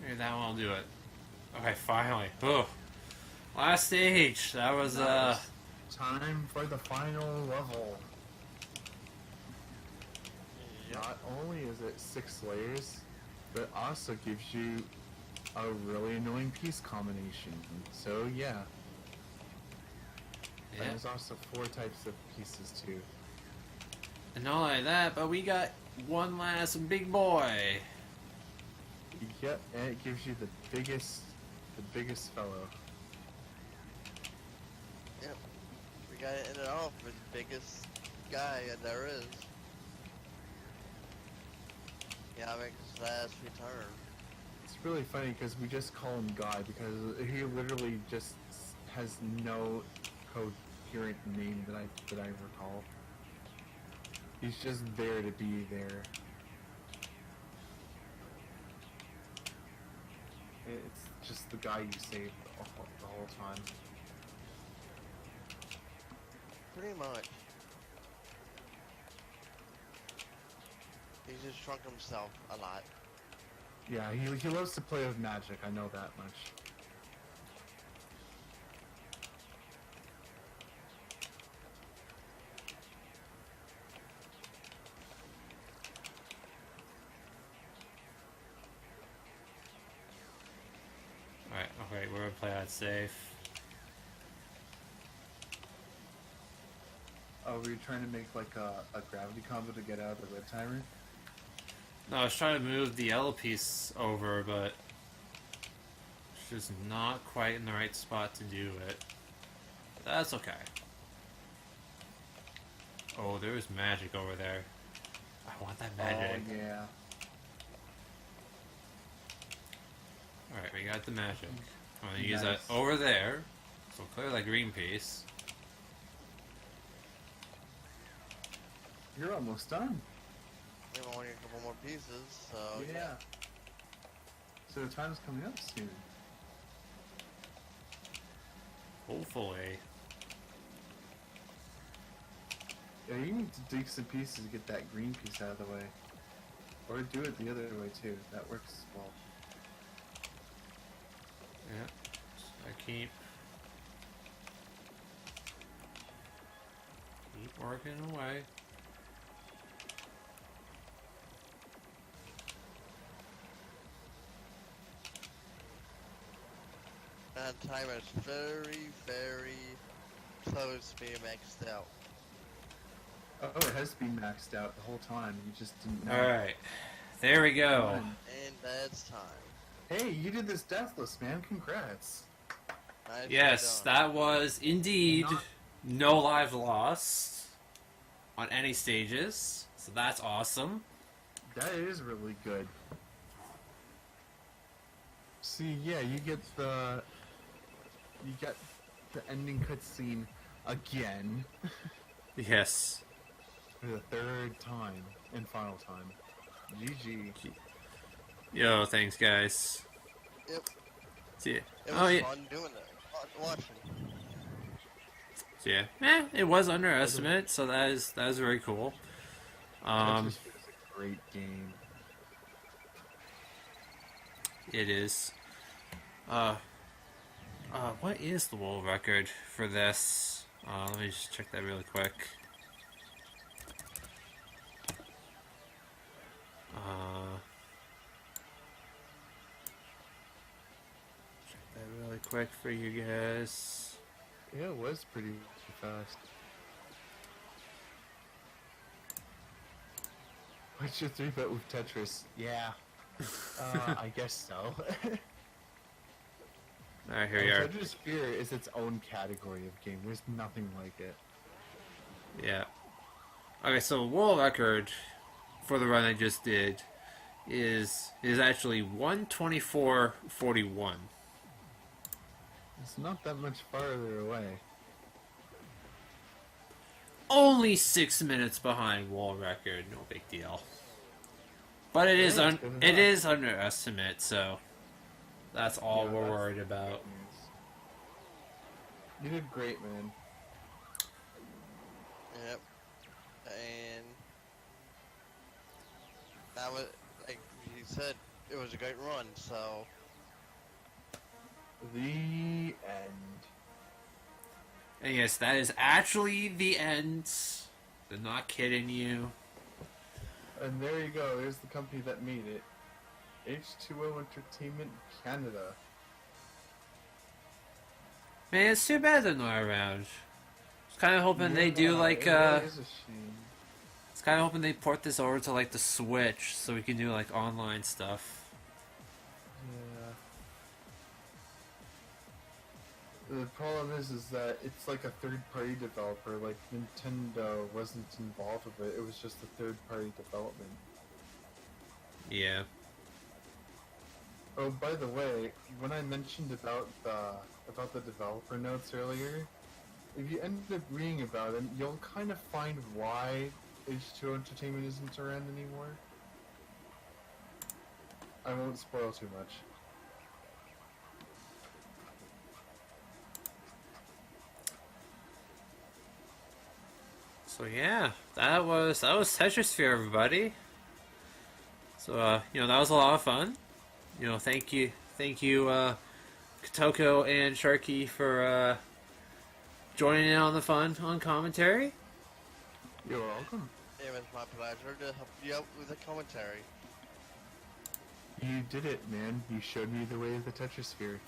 [SPEAKER 1] Maybe that one will do it. Okay, finally. Oh, last stage. That was
[SPEAKER 3] Time for the final level. Not only is it 6 layers, but also gives you a really annoying piece combination. So yeah. And
[SPEAKER 1] yeah.
[SPEAKER 3] there's also 4 types of pieces too.
[SPEAKER 1] And not only that, but we got one last big boy.
[SPEAKER 3] Yep, and it gives you the biggest fellow.
[SPEAKER 2] Yep. We gotta end it off with the biggest guy there is. Yeah, makes his last return.
[SPEAKER 3] It's really funny because we just call him God because he literally just has no coherent name that I recall. He's just there to be there. It's just the guy you saved the whole time.
[SPEAKER 2] Pretty much. He's just shrunk himself a lot.
[SPEAKER 3] Yeah, he loves to play with magic, I know that much.
[SPEAKER 1] Alright, okay, we're gonna play that safe.
[SPEAKER 3] Oh, were you trying to make like a gravity combo to get out of the red timer?
[SPEAKER 1] No, I was trying to move the yellow piece over, but it's just not quite in the right spot to do it. That's okay. Oh, there's magic over there. I want that magic.
[SPEAKER 3] Oh, yeah.
[SPEAKER 1] Alright, we got the magic. I'm gonna use
[SPEAKER 3] Nice.
[SPEAKER 1] that over there. So clear that green piece.
[SPEAKER 3] You're almost done.
[SPEAKER 2] We have only a couple more pieces, so
[SPEAKER 3] Yeah. So the time's coming up soon.
[SPEAKER 1] Hopefully.
[SPEAKER 3] Yeah, you need to dig some pieces to get that green piece out of the way. Or do it the other way too. That works as well.
[SPEAKER 1] Yeah. So I keep working away.
[SPEAKER 2] that timer is very, very close to being maxed out.
[SPEAKER 3] Oh, it has been maxed out the whole time. You just didn't know.
[SPEAKER 1] Alright. There we go.
[SPEAKER 2] And that's time.
[SPEAKER 3] Hey, you did this deathless, man. Congrats.
[SPEAKER 2] Nicely
[SPEAKER 1] Yes,
[SPEAKER 2] done.
[SPEAKER 1] that was indeed
[SPEAKER 3] Not-
[SPEAKER 1] no lives lost on any stages. So that's awesome.
[SPEAKER 3] That is really good. See, yeah, you get the ending cutscene again
[SPEAKER 1] Yes.
[SPEAKER 3] for the third time and final time. GG.
[SPEAKER 1] Yo, thanks guys.
[SPEAKER 2] Yep.
[SPEAKER 1] See ya.
[SPEAKER 2] It
[SPEAKER 1] Oh
[SPEAKER 2] was
[SPEAKER 1] yeah.
[SPEAKER 2] fun doing it. Watching.
[SPEAKER 1] So yeah. It was underestimate, so that is very cool.
[SPEAKER 3] Tetrisphere is a great game.
[SPEAKER 1] It is. What is the world record for this? Let me just check that really quick. Check that really quick for you guys.
[SPEAKER 3] Yeah, it was pretty fast. What's your 3-bet with Tetris? Yeah. I guess so.
[SPEAKER 1] Alright, here we are.
[SPEAKER 3] Tetrisphere is its own category of game. There's nothing like it.
[SPEAKER 1] Yeah. Okay, so world record for the run I just did is actually 124.41.
[SPEAKER 3] It's not that much farther away.
[SPEAKER 1] Only 6 minutes behind world record, no big deal. But it is
[SPEAKER 3] Yeah, it's good enough.
[SPEAKER 1] it is underestimate, so that's all
[SPEAKER 3] Yeah,
[SPEAKER 1] we're
[SPEAKER 3] that's
[SPEAKER 1] worried about.
[SPEAKER 3] great news. You did great, man.
[SPEAKER 2] Yep. And that was, like you said, it was a great run, so
[SPEAKER 3] The end.
[SPEAKER 1] And yes, that is actually the end. They're not kidding you.
[SPEAKER 3] And there you go. There's the company that made it. H2O Entertainment Canada.
[SPEAKER 1] Man, it's too bad they're not around. I was kind of hoping they do
[SPEAKER 3] Yeah,
[SPEAKER 1] like
[SPEAKER 3] it really is a shame.
[SPEAKER 1] I was kind of hoping they port this over to like the Switch so we can do like online stuff.
[SPEAKER 3] Yeah. The problem is that it's like a third-party developer. Like Nintendo wasn't involved with it. It was just a third-party development.
[SPEAKER 1] Yeah.
[SPEAKER 3] Oh, by the way, when I mentioned about the developer notes earlier, if you end up reading about them, you'll kind of find why H2O Entertainment isn't around anymore. I won't spoil too much.
[SPEAKER 1] So yeah, that was Tetrisphere, everybody. So you know, that was a lot of fun. You know, thank you, Kotoko and Sharky for joining in on the fun on commentary.
[SPEAKER 3] You're welcome.
[SPEAKER 2] It was my pleasure to help you out with the commentary.
[SPEAKER 3] You did it, man. You showed me the way of the Tetrisphere.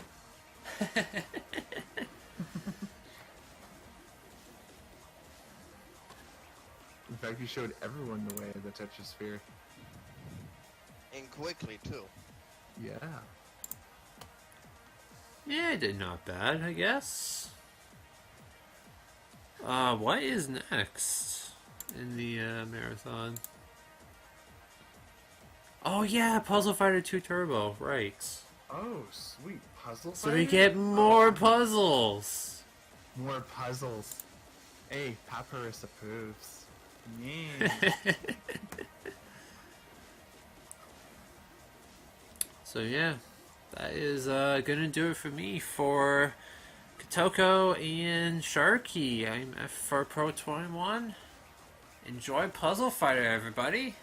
[SPEAKER 3] In fact, you showed everyone the way of the Tetrisphere.
[SPEAKER 2] And quickly, too.
[SPEAKER 3] Yeah.
[SPEAKER 1] Yeah, I did not bad, I guess. What is next in the marathon? Oh yeah, Puzzle Fighter 2 Turbo, right.
[SPEAKER 3] Oh, sweet. Puzzle
[SPEAKER 1] So we
[SPEAKER 3] fighter?
[SPEAKER 1] get more
[SPEAKER 3] Oh,
[SPEAKER 1] puzzles.
[SPEAKER 3] more puzzles. Hey, Papyrus approves. Yeah.
[SPEAKER 1] So yeah, that is gonna do it for me for Kotoko and Sharky. I'm FFR Pro 21. Enjoy Puzzle Fighter, everybody.